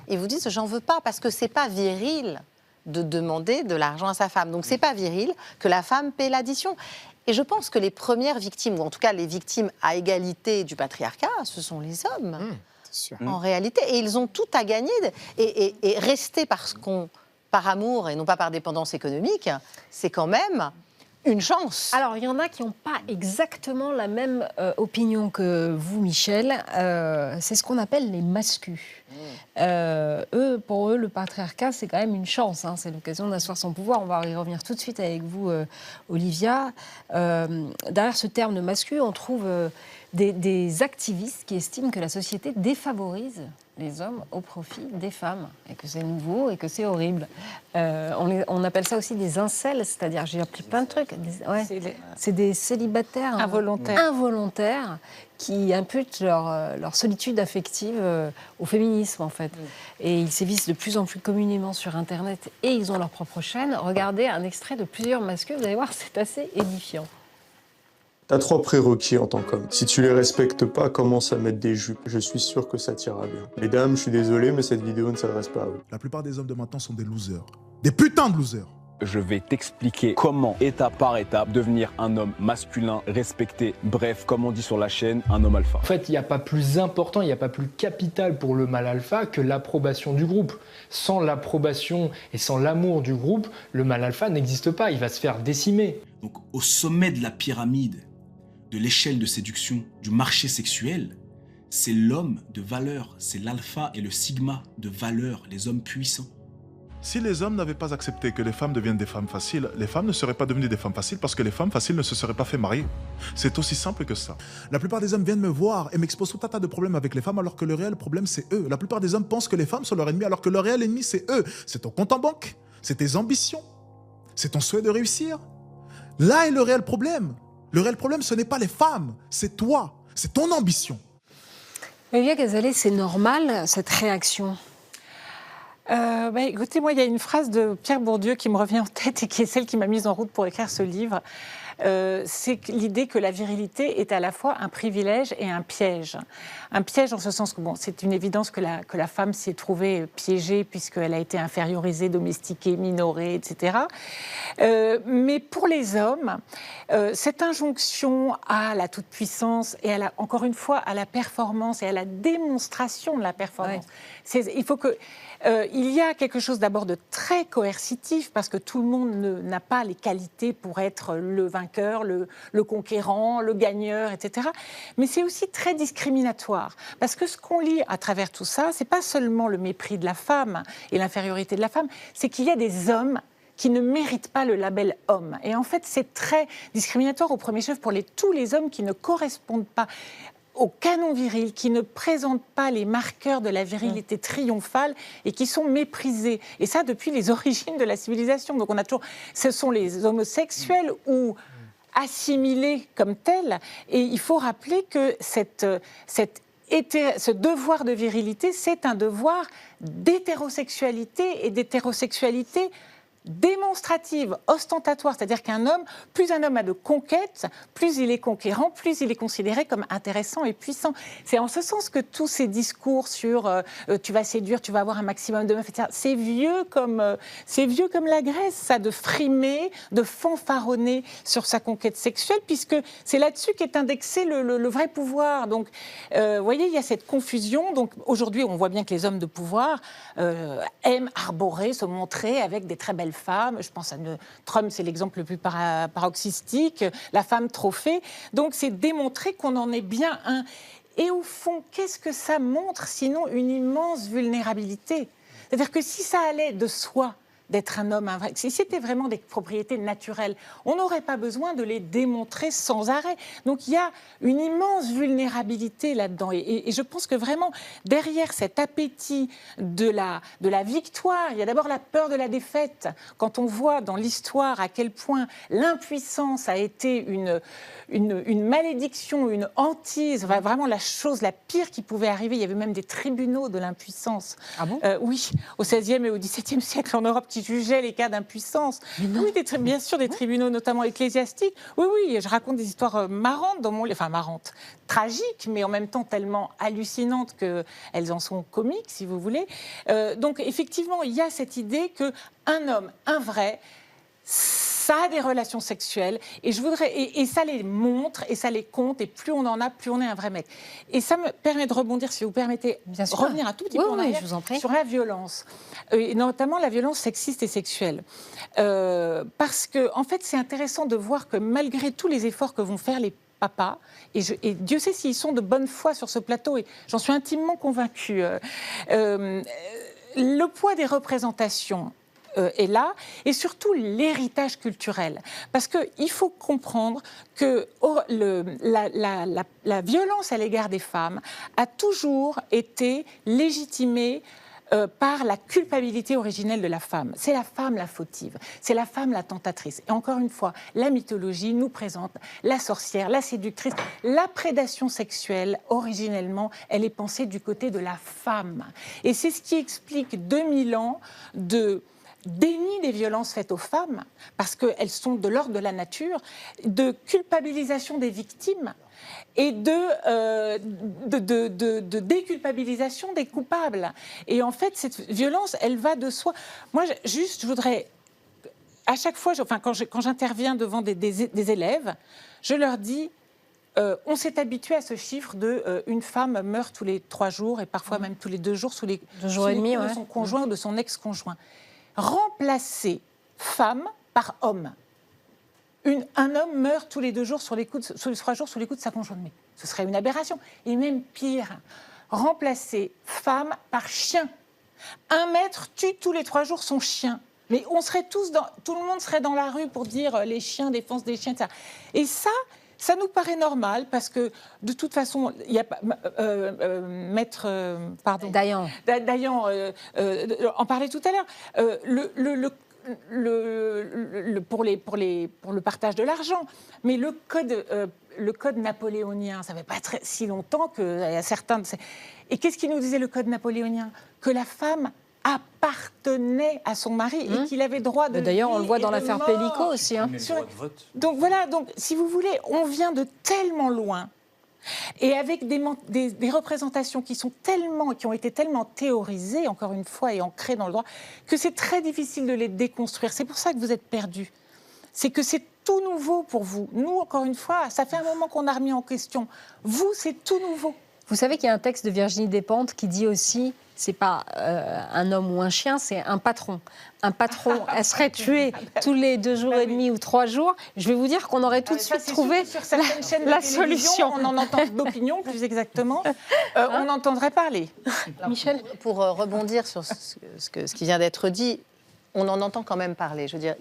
Ils vous disent, j'en veux pas, parce que c'est pas viril de demander de l'argent à sa femme. Donc c'est pas viril que la femme paie l'addition. Et je pense que les premières victimes, ou en tout cas les victimes à égalité du patriarcat, ce sont les hommes, en réalité. Et ils ont tout à gagner. Et rester par amour et non pas par dépendance économique, c'est quand même une chance. Alors, il y en a qui n'ont pas exactement la même opinion que vous, Michel. C'est ce qu'on appelle les mascus. Pour eux, le patriarcat, c'est quand même une chance. Hein. C'est l'occasion d'asseoir son pouvoir. On va y revenir tout de suite avec vous, Olivia. Derrière ce terme de mascu, on trouve des activistes qui estiment que la société défavorise les hommes au profit des femmes, et que c'est nouveau et que c'est horrible. On appelle ça aussi des incels, c'est-à-dire, j'ai appris plein de trucs. C'est des célibataires involontaires qui imputent leur solitude affective au féminisme, en fait. Et ils sévissent de plus en plus communément sur Internet et ils ont leur propre chaîne. Regardez un extrait de plusieurs masculins, vous allez voir, c'est assez édifiant. T'as 3 prérequis en tant qu'homme. Si tu les respectes pas, commence à mettre des jupes. Je suis sûr que ça t'ira bien. Mesdames, je suis désolé, mais cette vidéo ne s'adresse pas à vous. La plupart des hommes de maintenant sont des losers. Des putains de losers. Je vais t'expliquer comment, étape par étape, devenir un homme masculin, respecté, bref, comme on dit sur la chaîne, un homme alpha. En fait, il n'y a pas plus important, il n'y a pas plus capital pour le mâle alpha que l'approbation du groupe. Sans l'approbation et sans l'amour du groupe, le mâle alpha n'existe pas, il va se faire décimer. Donc, au sommet de la pyramide, de l'échelle de séduction, du marché sexuel, c'est l'homme de valeur, c'est l'alpha et le sigma de valeur, les hommes puissants. Si les hommes n'avaient pas accepté que les femmes deviennent des femmes faciles, les femmes ne seraient pas devenues des femmes faciles parce que les femmes faciles ne se seraient pas fait marier. C'est aussi simple que ça. La plupart des hommes viennent me voir et m'exposent tout un tas de problèmes avec les femmes alors que le réel problème c'est eux. La plupart des hommes pensent que les femmes sont leur ennemi alors que le réel ennemi c'est eux. C'est ton compte en banque, c'est tes ambitions, c'est ton souhait de réussir. Là est le réel problème. Le réel problème, ce n'est pas les femmes, c'est toi, c'est ton ambition. Olivia Gazalet, c'est normal, cette réaction? Écoutez, moi, il y a une phrase de Pierre Bourdieu qui me revient en tête et qui est celle qui m'a mise en route pour écrire ce livre. C'est l'idée que la virilité est à la fois un privilège et un piège. Un piège en ce sens que, c'est une évidence que la femme s'y est trouvée piégée puisqu'elle a été infériorisée, domestiquée, minorée, etc. Mais pour les hommes, cette injonction à la toute-puissance et encore une fois à la performance et à la démonstration de la performance, il faut que... il y a quelque chose d'abord de très coercitif parce que tout le monde n'a pas les qualités pour être le vainqueur, le conquérant, le gagneur, etc. Mais c'est aussi très discriminatoire parce que ce qu'on lit à travers tout ça, c'est pas seulement le mépris de la femme et l'infériorité de la femme, c'est qu'il y a des hommes qui ne méritent pas le label homme. Et en fait, c'est très discriminatoire au premier chef pour tous les hommes qui ne correspondent pas au canon viril, qui ne présentent pas les marqueurs de la virilité triomphale et qui sont méprisés. Et ça, depuis les origines de la civilisation. Donc on a toujours... Ce sont les homosexuels ou assimilés comme tels. Et il faut rappeler que ce devoir de virilité, c'est un devoir d'hétérosexualité et d'hétérosexualité démonstrative, ostentatoire, c'est-à-dire qu'un homme, plus un homme a de conquêtes, plus il est conquérant, plus il est considéré comme intéressant et puissant. C'est en ce sens que tous ces discours sur tu vas séduire, tu vas avoir un maximum de meufs, etc., c'est vieux comme la Grèce, ça, de frimer, de fanfaronner sur sa conquête sexuelle, puisque c'est là-dessus qu'est indexé le vrai pouvoir. Donc, vous voyez, il y a cette confusion. Donc, aujourd'hui, on voit bien que les hommes de pouvoir aiment arborer, se montrer avec des très belles femmes. Je pense à Trump, c'est l'exemple le plus paroxystique, la femme trophée. Donc, c'est démontrer qu'on en est bien un. Et au fond, qu'est-ce que ça montre, sinon une immense vulnérabilité ? C'est-à-dire que si ça allait de soi, d'être un homme invraisemblable, si c'était vraiment des propriétés naturelles, on n'aurait pas besoin de les démontrer sans arrêt. Donc il y a une immense vulnérabilité là-dedans. Et je pense que vraiment, derrière cet appétit de la victoire, il y a d'abord la peur de la défaite. Quand on voit dans l'histoire à quel point l'impuissance a été une malédiction, une hantise, vraiment la chose la pire qui pouvait arriver. Il y avait même des tribunaux de l'impuissance. Ah bon ? Oui, au XVIe et au XVIIe siècle en Europe, qui jugeaient les cas d'impuissance. Oui, bien sûr, des tribunaux notamment ecclésiastiques. Oui, je raconte des histoires marrantes dans mon livre, enfin marrantes, tragiques, mais en même temps tellement hallucinantes qu'elles en sont comiques, si vous voulez. Donc effectivement, il y a cette idée qu'un homme, un vrai, ça a des relations sexuelles et ça les montre et ça les compte et plus on en a, plus on est un vrai mec. Et ça me permet de rebondir, si vous permettez, revenir un tout petit peu en arrière sur la violence, et notamment la violence sexiste et sexuelle. Parce que, en fait, c'est intéressant de voir que malgré tous les efforts que vont faire les papas, et Dieu sait s'ils sont de bonne foi sur ce plateau, et j'en suis intimement convaincue, le poids des représentations est là, et surtout l'héritage culturel. Parce qu'il faut comprendre que la violence à l'égard des femmes a toujours été légitimée par la culpabilité originelle de la femme. C'est la femme la fautive, c'est la femme la tentatrice. Et encore une fois, la mythologie nous présente la sorcière, la séductrice. La prédation sexuelle, originellement, elle est pensée du côté de la femme. Et c'est ce qui explique 2000 ans de déni des violences faites aux femmes, parce qu'elles sont de l'ordre de la nature, de culpabilisation des victimes et de déculpabilisation des coupables. Et en fait, cette violence, elle va de soi. Moi, je voudrais, à chaque fois, quand j'interviens devant des élèves, je leur dis, on s'est habitué à ce chiffre de une femme meurt tous les 3 jours et parfois même tous les 2 jours sous les coups de son conjoint ou de son ex-conjoint. Remplacer femme par homme. Un homme meurt tous les 2 jours, sous les 3 jours, sous les coups de sa conjointe. Mais ce serait une aberration. Et même pire, remplacer femme par chien. Un maître tue tous les 3 jours son chien. Mais tout le monde serait dans la rue pour dire les chiens, défense des chiens, etc. Et ça nous paraît normal parce que de toute façon, il y a maître, pardon, Dayan en parlait tout à l'heure. Pour le partage de l'argent, mais le code napoléonien, ça ne fait pas si longtemps qu'il y a certains. Et qu'est-ce qu'il nous disait le code napoléonien ? Que la femme appartenait à son mari et qu'il avait droit de d'ailleurs, on le voit dans l'affaire Pellico aussi. Donc voilà, si vous voulez, on vient de tellement loin et avec des représentations qui ont été tellement théorisées, encore une fois, et ancrées dans le droit, que c'est très difficile de les déconstruire. C'est pour ça que vous êtes perdus. C'est que c'est tout nouveau pour vous. Nous, encore une fois, ça fait un moment qu'on a remis en question. Vous, c'est tout nouveau. Vous savez qu'il y a un texte de Virginie Despentes qui dit aussi, c'est pas un homme ou un chien, c'est un patron. Un patron, elle serait tuée tous les 2 jours et demi ou 3 jours. Je vais vous dire qu'on aurait tout de suite trouvé la solution. On en entend d'opinion, plus exactement. On entendrait parler. Alors, Michel, pour rebondir sur ce qui vient d'être dit, on en entend quand même parler. Je veux dire,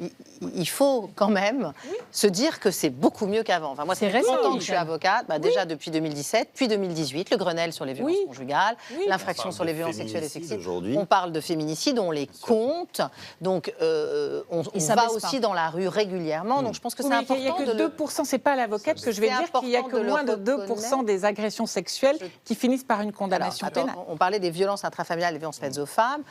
il faut quand même se dire que c'est beaucoup mieux qu'avant. Enfin, moi, c'est longtemps que je suis avocate, déjà depuis 2017, puis 2018, le Grenelle sur les violences conjugales, l'infraction sur les violences sexuelles et sexistes. On parle de féminicide, on les compte, donc on va aussi dans la rue régulièrement. Donc je pense que c'est important. Il n'y a que 2%, c'est pas à l'avocate que je vais dire qu'il n'y a que moins de 2% des agressions sexuelles qui finissent par une condamnation pénale. On parlait des violences intrafamiliales, des violences faites aux femmes.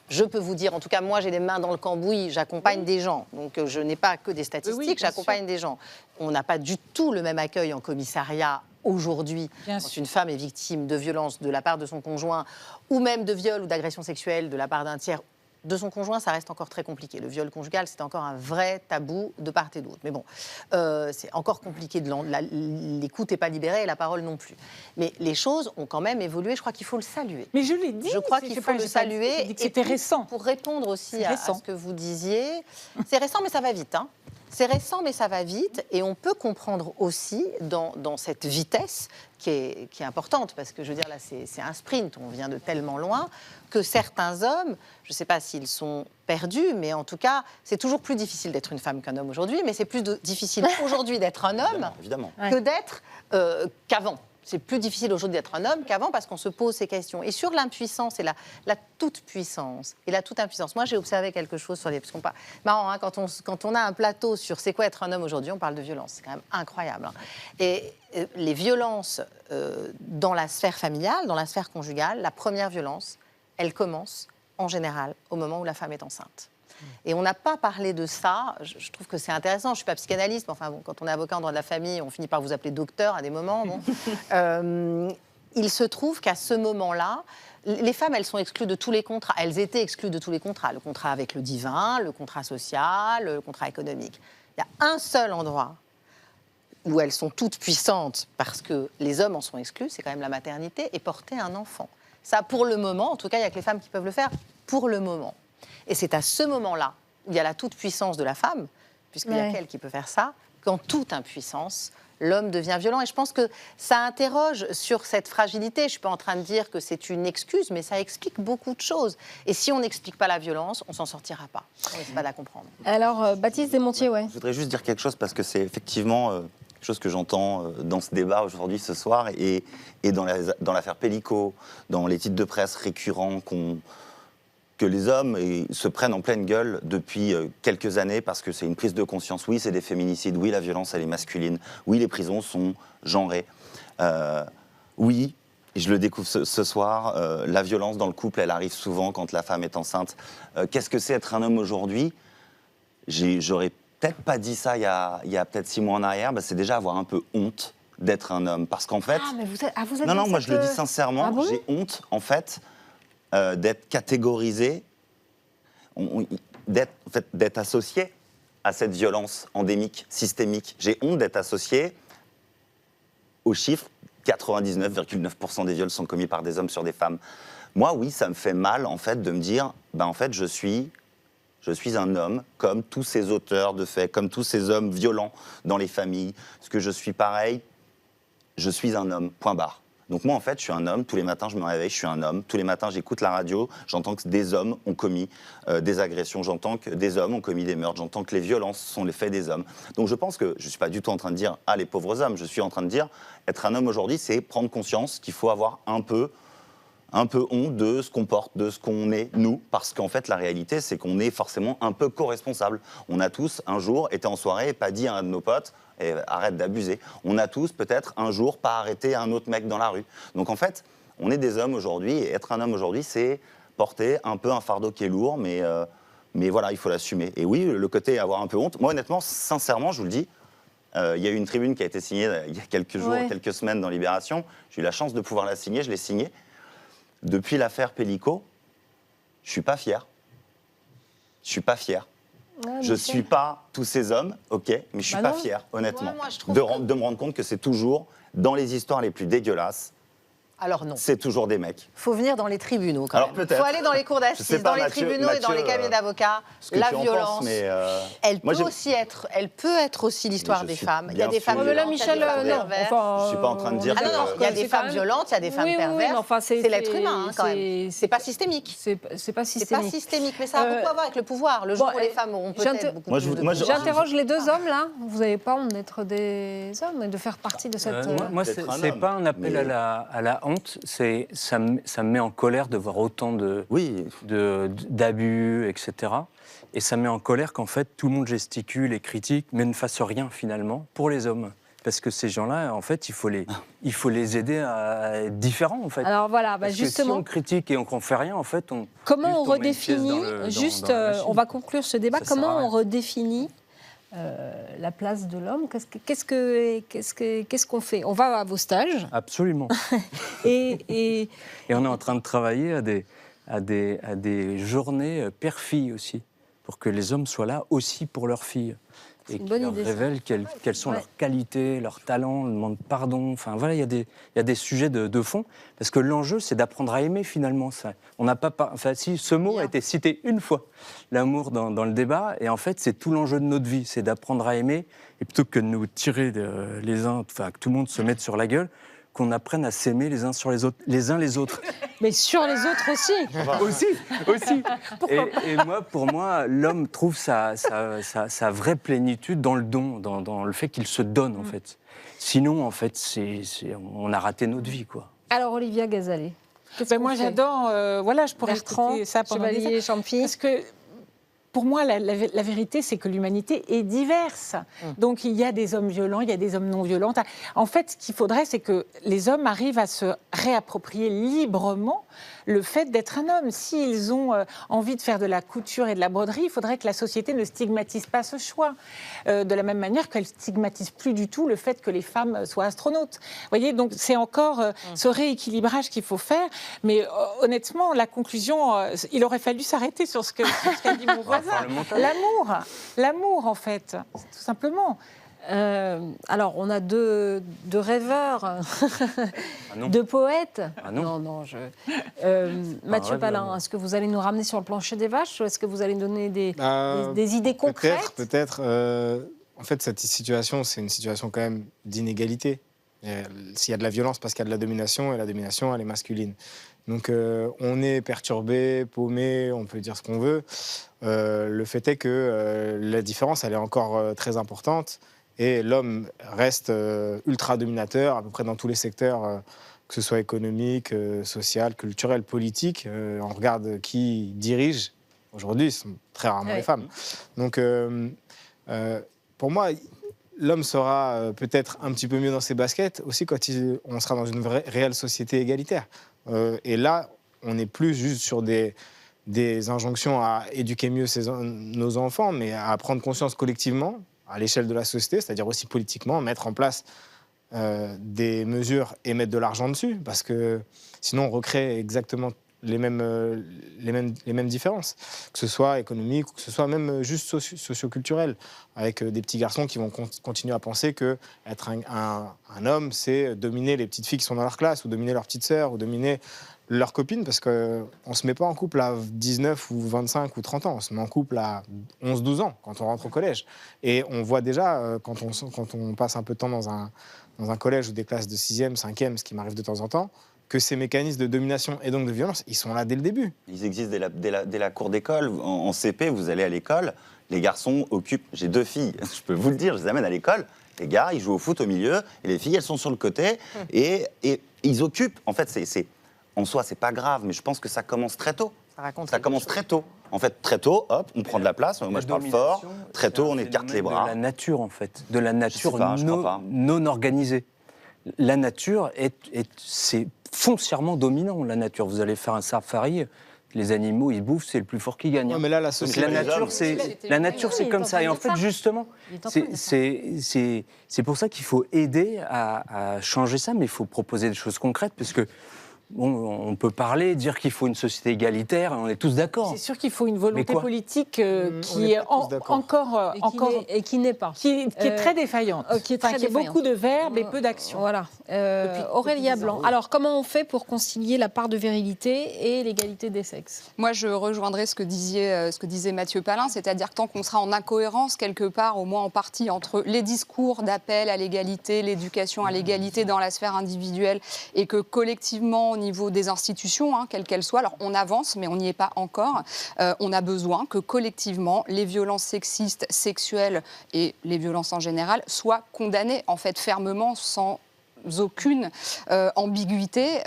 Je peux vous dire, en tout cas, moi, j'ai les mains dans le cambouis, j'accompagne des gens. Donc, je n'ai pas que des statistiques, j'accompagne des gens. On n'a pas du tout le même accueil en commissariat aujourd'hui quand une femme est victime de violences de la part de son conjoint ou même de viol ou d'agression sexuelle de la part d'un tiers de son conjoint, ça reste encore très compliqué. Le viol conjugal, c'est encore un vrai tabou de part et d'autre. Mais bon, c'est encore compliqué. L'écoute n'est pas libérée et la parole non plus. Mais les choses ont quand même évolué. Je crois qu'il faut le saluer. Mais je l'ai dit. Je crois qu'il faut le saluer. C'était récent. Pour répondre aussi à ce que vous disiez, c'est récent, mais ça va vite. C'est récent, mais ça va vite. Et on peut comprendre aussi, dans cette vitesse qui est importante, parce que je veux dire, là, c'est un sprint, on vient de tellement loin, que certains hommes, je ne sais pas s'ils sont perdus, mais en tout cas, c'est toujours plus difficile d'être une femme qu'un homme aujourd'hui, mais c'est plus difficile aujourd'hui d'être un homme Évidemment. que d'être qu'avant. C'est plus difficile aujourd'hui d'être un homme qu'avant parce qu'on se pose ces questions. Et sur l'impuissance et la toute-puissance et la toute-impuissance, moi j'ai observé quelque chose sur les... Parce qu'on marrant, hein, quand on a un plateau sur c'est quoi être un homme aujourd'hui, on parle de violence. C'est quand même incroyable. Hein. Et les violences dans la sphère familiale, dans la sphère conjugale, la première violence, elle commence en général au moment où la femme est enceinte. Et on n'a pas parlé de ça. Je trouve que c'est intéressant. Je ne suis pas psychanalyste, mais enfin, bon, quand on est avocat en droit de la famille, on finit par vous appeler docteur à des moments. Bon. Il se trouve qu'à ce moment-là, les femmes, elles sont exclues de tous les contrats. Elles étaient exclues de tous les contrats. Le contrat avec le divin, le contrat social, le contrat économique. Il y a un seul endroit où elles sont toutes puissantes parce que les hommes en sont exclus, c'est quand même la maternité et porter un enfant. Ça, pour le moment, en tout cas, il n'y a que les femmes qui peuvent le faire, pour le moment. Et c'est à ce moment-là où il y a la toute-puissance de la femme, puisqu'il n'y a qu'elle qui peut faire ça, qu'en toute impuissance, l'homme devient violent. Et je pense que ça interroge sur cette fragilité. Je ne suis pas en train de dire que c'est une excuse, mais ça explique beaucoup de choses. Et si on n'explique pas la violence, on ne s'en sortira pas. On n'essaie pas de la comprendre. Alors, Baptiste Desmontiers, Je voudrais juste dire quelque chose, parce que c'est effectivement quelque chose que j'entends dans ce débat aujourd'hui, ce soir, et dans l'affaire Pellico, dans les titres de presse récurrents que les hommes se prennent en pleine gueule depuis quelques années parce que c'est une prise de conscience. Oui, c'est des féminicides. Oui, la violence, elle est masculine. Oui, les prisons sont genrées. Oui, et je le découvre ce soir, la violence dans le couple, elle arrive souvent quand la femme est enceinte. Qu'est-ce que c'est être un homme aujourd'hui ? J'aurais peut-être pas dit ça il y a peut-être 6 mois en arrière. C'est déjà avoir un peu honte d'être un homme. Parce qu'en fait... Ah, mais vous êtes non, moi je le dis sincèrement. Ah bon ? J'ai honte, en fait... d'être catégorisé, d'être associé à cette violence endémique, systémique. J'ai honte d'être associé aux chiffres, 99,9% des viols sont commis par des hommes sur des femmes. Moi, oui, ça me fait mal, en fait, de me dire, en fait, je suis un homme, comme tous ces auteurs de faits, comme tous ces hommes violents dans les familles. Est-ce que je suis pareil ? Je suis un homme, point barre. Donc moi, en fait, je suis un homme. Tous les matins, je me réveille, je suis un homme. Tous les matins, j'écoute la radio. J'entends que des hommes ont commis des agressions. J'entends que des hommes ont commis des meurtres. J'entends que les violences sont les faits des hommes. Donc je pense que je ne suis pas du tout en train de dire « Ah, les pauvres hommes ». Je suis en train de dire être un homme aujourd'hui, c'est prendre conscience qu'il faut avoir un peu honte de ce qu'on porte, de ce qu'on est, nous. Parce qu'en fait, la réalité, c'est qu'on est forcément un peu co-responsable. On a tous, un jour, été en soirée et pas dit à un de nos potes et arrête d'abuser. On a tous, peut-être, un jour, pas arrêté un autre mec dans la rue. Donc, en fait, on est des hommes aujourd'hui, et être un homme aujourd'hui, c'est porter un peu un fardeau qui est lourd, mais voilà, il faut l'assumer. Et oui, le côté avoir un peu honte, moi, honnêtement, sincèrement, je vous le dis, il y a eu une tribune qui a été signée il y a quelques jours, quelques semaines dans Libération. J'ai eu la chance de pouvoir la signer, je l'ai signée. Depuis l'affaire Pellico, je ne suis pas fier. Je ne suis pas fier. Je ne suis pas tous ces hommes, ok, mais je ne suis pas fier, honnêtement, de me rendre compte que c'est toujours, dans les histoires les plus dégueulasses, alors non. C'est toujours des mecs. Il faut venir dans les tribunaux quand alors même. Il faut aller dans les cours d'assises, dans les tribunaux et dans les cabinets d'avocats. La violence, elle peut être aussi l'histoire des femmes. Il y a des femmes violentes, Michel, non. Enfin, je ne suis pas en train de dire que... Il y a des femmes violentes, il y a des femmes perverses. C'est l'être humain quand même. C'est pas systémique. C'est pas systémique. C'est pas systémique, mais ça a beaucoup à voir avec le pouvoir. Le jour où les femmes auront peut-être beaucoup plus de pouvoir. J'interroge les deux hommes là. Vous n'avez pas honte d'être des hommes et de faire partie de cette... Moi, c'est pas un appel à la honte, ça me met en colère de voir autant d'abus, etc. Et ça me met en colère qu'en fait, tout le monde gesticule et critique, mais ne fasse rien finalement pour les hommes. Parce que ces gens-là, en fait, il faut les aider à être différents, en fait. Alors voilà, Parce justement. Que si on critique et qu'on ne fait rien, en fait, comment on redéfinit, on va conclure ce débat, comment on redéfinit la place de l'homme, qu'est-ce qu'on fait? On va à vos stages. Absolument. et on est en train de travailler à des journées père-fille aussi. pour que les hommes soient là aussi pour leurs filles. Et une qui bonne leur idée, ça. révèlent quelles sont Ouais. leurs qualités, leurs talents, demandent pardon. Enfin voilà, il y a des sujets de fond. Parce que l'enjeu, c'est d'apprendre à aimer finalement. Ça. On n'a pas, enfin si, ce mot a été cité une fois, l'amour dans le débat. Et en fait, c'est tout l'enjeu de notre vie, c'est d'apprendre à aimer. Et plutôt que de nous tirer les uns, enfin que tout le monde se mette sur la gueule, qu'on apprenne à s'aimer les uns sur les autres, les uns les autres. Mais sur les autres aussi. aussi. Et moi, pour moi, l'homme trouve sa vraie plénitude dans le don, dans le fait qu'il se donne, en fait. Sinon, en fait, on a raté notre vie, quoi. Alors, Olivia Gazalet. Moi, j'adore. Voilà, je pourrais Bertrand, écouter ça pendant des Chevalier, heures. Champy. Parce que pour moi, la vérité, c'est que l'humanité est diverse. Donc, il y a des hommes violents, il y a des hommes non violents. En fait, ce qu'il faudrait, c'est que les hommes arrivent à se réapproprier librement le fait d'être un homme. S'ils ont envie de faire de la couture et de la broderie, il faudrait que la société ne stigmatise pas ce choix. De la même manière qu'elle ne stigmatise plus du tout le fait que les femmes soient astronautes. Vous voyez, donc c'est encore ce rééquilibrage qu'il faut faire. Mais honnêtement, la conclusion, il aurait fallu s'arrêter sur ce qu'a dit mon voisin. L'amour, en fait, tout simplement. Alors, on a deux rêveurs, deux poètes. Ah non. Mathieu Palin, est-ce que vous allez nous ramener sur le plancher des vaches ou est-ce que vous allez nous donner des idées concrètes ? Peut-être. En fait, cette situation, c'est une situation quand même d'inégalité. S'il y a de la violence, parce qu'il y a de la domination, et la domination, elle est masculine. Donc, on est perturbé, paumé, on peut dire ce qu'on veut. Le fait est que la différence, elle est encore très importante. Et l'homme reste ultra dominateur à peu près dans tous les secteurs, que ce soit économique, social, culturel, politique. On regarde qui dirige. Aujourd'hui, ce sont très rarement les femmes. Donc, pour moi, l'homme sera peut-être un petit peu mieux dans ses baskets aussi quand on sera dans une réelle société égalitaire. Et là, on n'est plus juste sur des injonctions à éduquer mieux nos enfants, mais à prendre conscience collectivement, à l'échelle de la société, c'est-à-dire aussi politiquement, mettre en place des mesures et mettre de l'argent dessus, parce que sinon on recrée exactement les mêmes différences, que ce soit économique ou que ce soit même juste socio-culturel, avec des petits garçons qui vont continuer à penser qu'être un homme, c'est dominer les petites filles qui sont dans leur classe, ou dominer leurs petites sœurs, ou dominer leurs copines, parce qu'on ne se met pas en couple à 19 ou 25 ou 30 ans, on se met en couple à 11-12 ans, quand on rentre au collège. Et on voit déjà, quand on passe un peu de temps dans un collège ou des classes de 6e, 5e, ce qui m'arrive de temps en temps, que ces mécanismes de domination et donc de violence, ils sont là dès le début. Ils existent dès la cour d'école. En CP, vous allez à l'école, les garçons occupent... J'ai 2 filles, je peux vous le dire, je les amène à l'école. Les gars, ils jouent au foot au milieu, et les filles, elles sont sur le côté, et ils occupent... En fait, en soi, c'est pas grave, mais je pense que ça commence très tôt. Ça commence très tôt. En fait, très tôt, hop, on prend de la place. Moi, je parle fort. Très tôt, on écarte les bras. De la nature, en fait. De la nature je crois pas. non organisée. La nature, c'est foncièrement dominant, la nature. Vous allez faire un safari, les animaux, ils bouffent, c'est le plus fort qui gagne. Ouais, mais là, la nature, c'est comme ça. Et en fait, justement, c'est pour ça qu'il faut aider à changer ça, mais il faut proposer des choses concrètes, parce que on peut parler, dire qu'il faut une société égalitaire, on est tous d'accord. C'est sûr qu'il faut une volonté politique qui est encore et qui n'est pas, qui est très défaillante, qui est beaucoup de verbes et peu d'actions. Voilà. Aurélia Blanc. Alors, comment on fait pour concilier la part de virilité et l'égalité des sexes ? Moi, je rejoindrai ce que disait Mathieu Palin, c'est-à-dire que tant qu'on sera en incohérence quelque part, au moins en partie, entre les discours d'appel à l'égalité, l'éducation à l'égalité dans la sphère individuelle, et que collectivement, au niveau des institutions, quelles qu'elles soient, alors on avance, mais on n'y est pas encore, on a besoin que collectivement, les violences sexistes, sexuelles et les violences en général soient condamnées, en fait, fermement, sans aucune ambiguïté,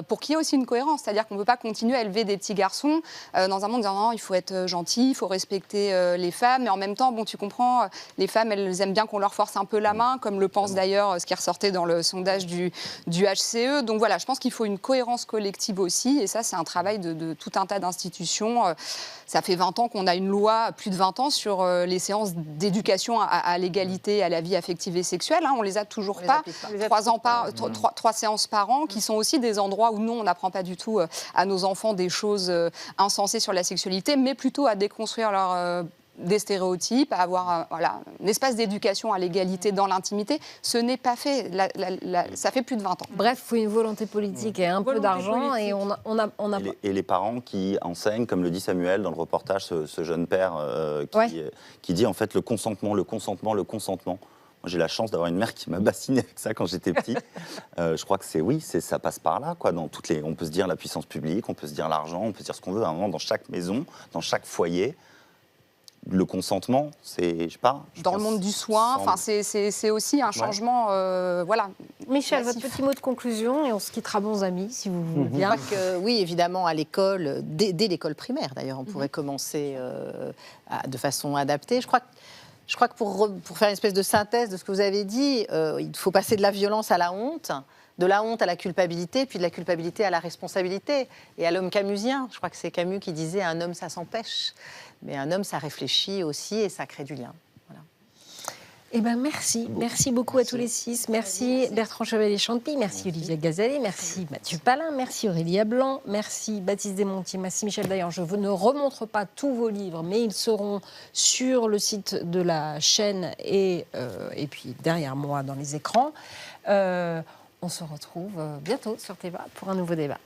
pour qu'il y ait aussi une cohérence. C'est-à-dire qu'on ne peut pas continuer à élever des petits garçons dans un monde disant non, il faut être gentil, il faut respecter les femmes, mais en même temps, bon, tu comprends, les femmes, elles aiment bien qu'on leur force un peu la main, comme le pense d'ailleurs ce qui ressortait dans le sondage du HCE. Donc voilà, je pense qu'il faut une cohérence collective aussi, et ça, c'est un travail de tout un tas d'institutions. Ça fait 20 ans qu'on a une loi, plus de 20 ans, sur les séances d'éducation à l'égalité, à la vie affective et sexuelle. On ne les a toujours pas. 3 ans 3 séances par an, qui sont aussi des endroits où nous, on n'apprend pas du tout à nos enfants des choses insensées sur la sexualité, mais plutôt à déconstruire des stéréotypes, à avoir un espace d'éducation à l'égalité dans l'intimité. Ce n'est pas fait. Ça fait plus de 20 ans. Bref, il faut une volonté politique et un peu d'argent. Et et les parents qui enseignent, comme le dit Samuel dans le reportage, ce jeune père qui dit en fait le consentement. Moi, j'ai la chance d'avoir une mère qui m'a bassiné avec ça quand j'étais petit. Je crois que ça passe par là, quoi. Dans on peut se dire la puissance publique, on peut se dire l'argent, on peut se dire ce qu'on veut. À un moment, dans chaque maison, dans chaque foyer, le consentement, c'est, je sais pas... Dans le monde du soin, c'est aussi un changement, Michel, massif. votre petit mot de conclusion, et on se quittera bons amis, si vous voulez bien. Je crois que, oui, évidemment, à l'école, dès l'école primaire, d'ailleurs, on pourrait commencer de façon adaptée. Je crois que pour faire une espèce de synthèse de ce que vous avez dit, il faut passer de la violence à la honte, de la honte à la culpabilité, puis de la culpabilité à la responsabilité. Et à l'homme camusien, je crois que c'est Camus qui disait « un homme, ça s'empêche ». Mais un homme, ça réfléchit aussi et ça crée du lien. Voilà. Eh ben merci. Merci beaucoup à tous les 6. Merci Bertrand Chevalier-Champy, merci Olivia Gazalet, merci Mathieu Palin, merci Aurélia Blanc, merci Baptiste Desmontiers, merci Michel Dayan. Je ne remontre pas tous vos livres, mais ils seront sur le site de la chaîne et puis derrière moi dans les écrans. On se retrouve bientôt sur Téva pour un nouveau débat.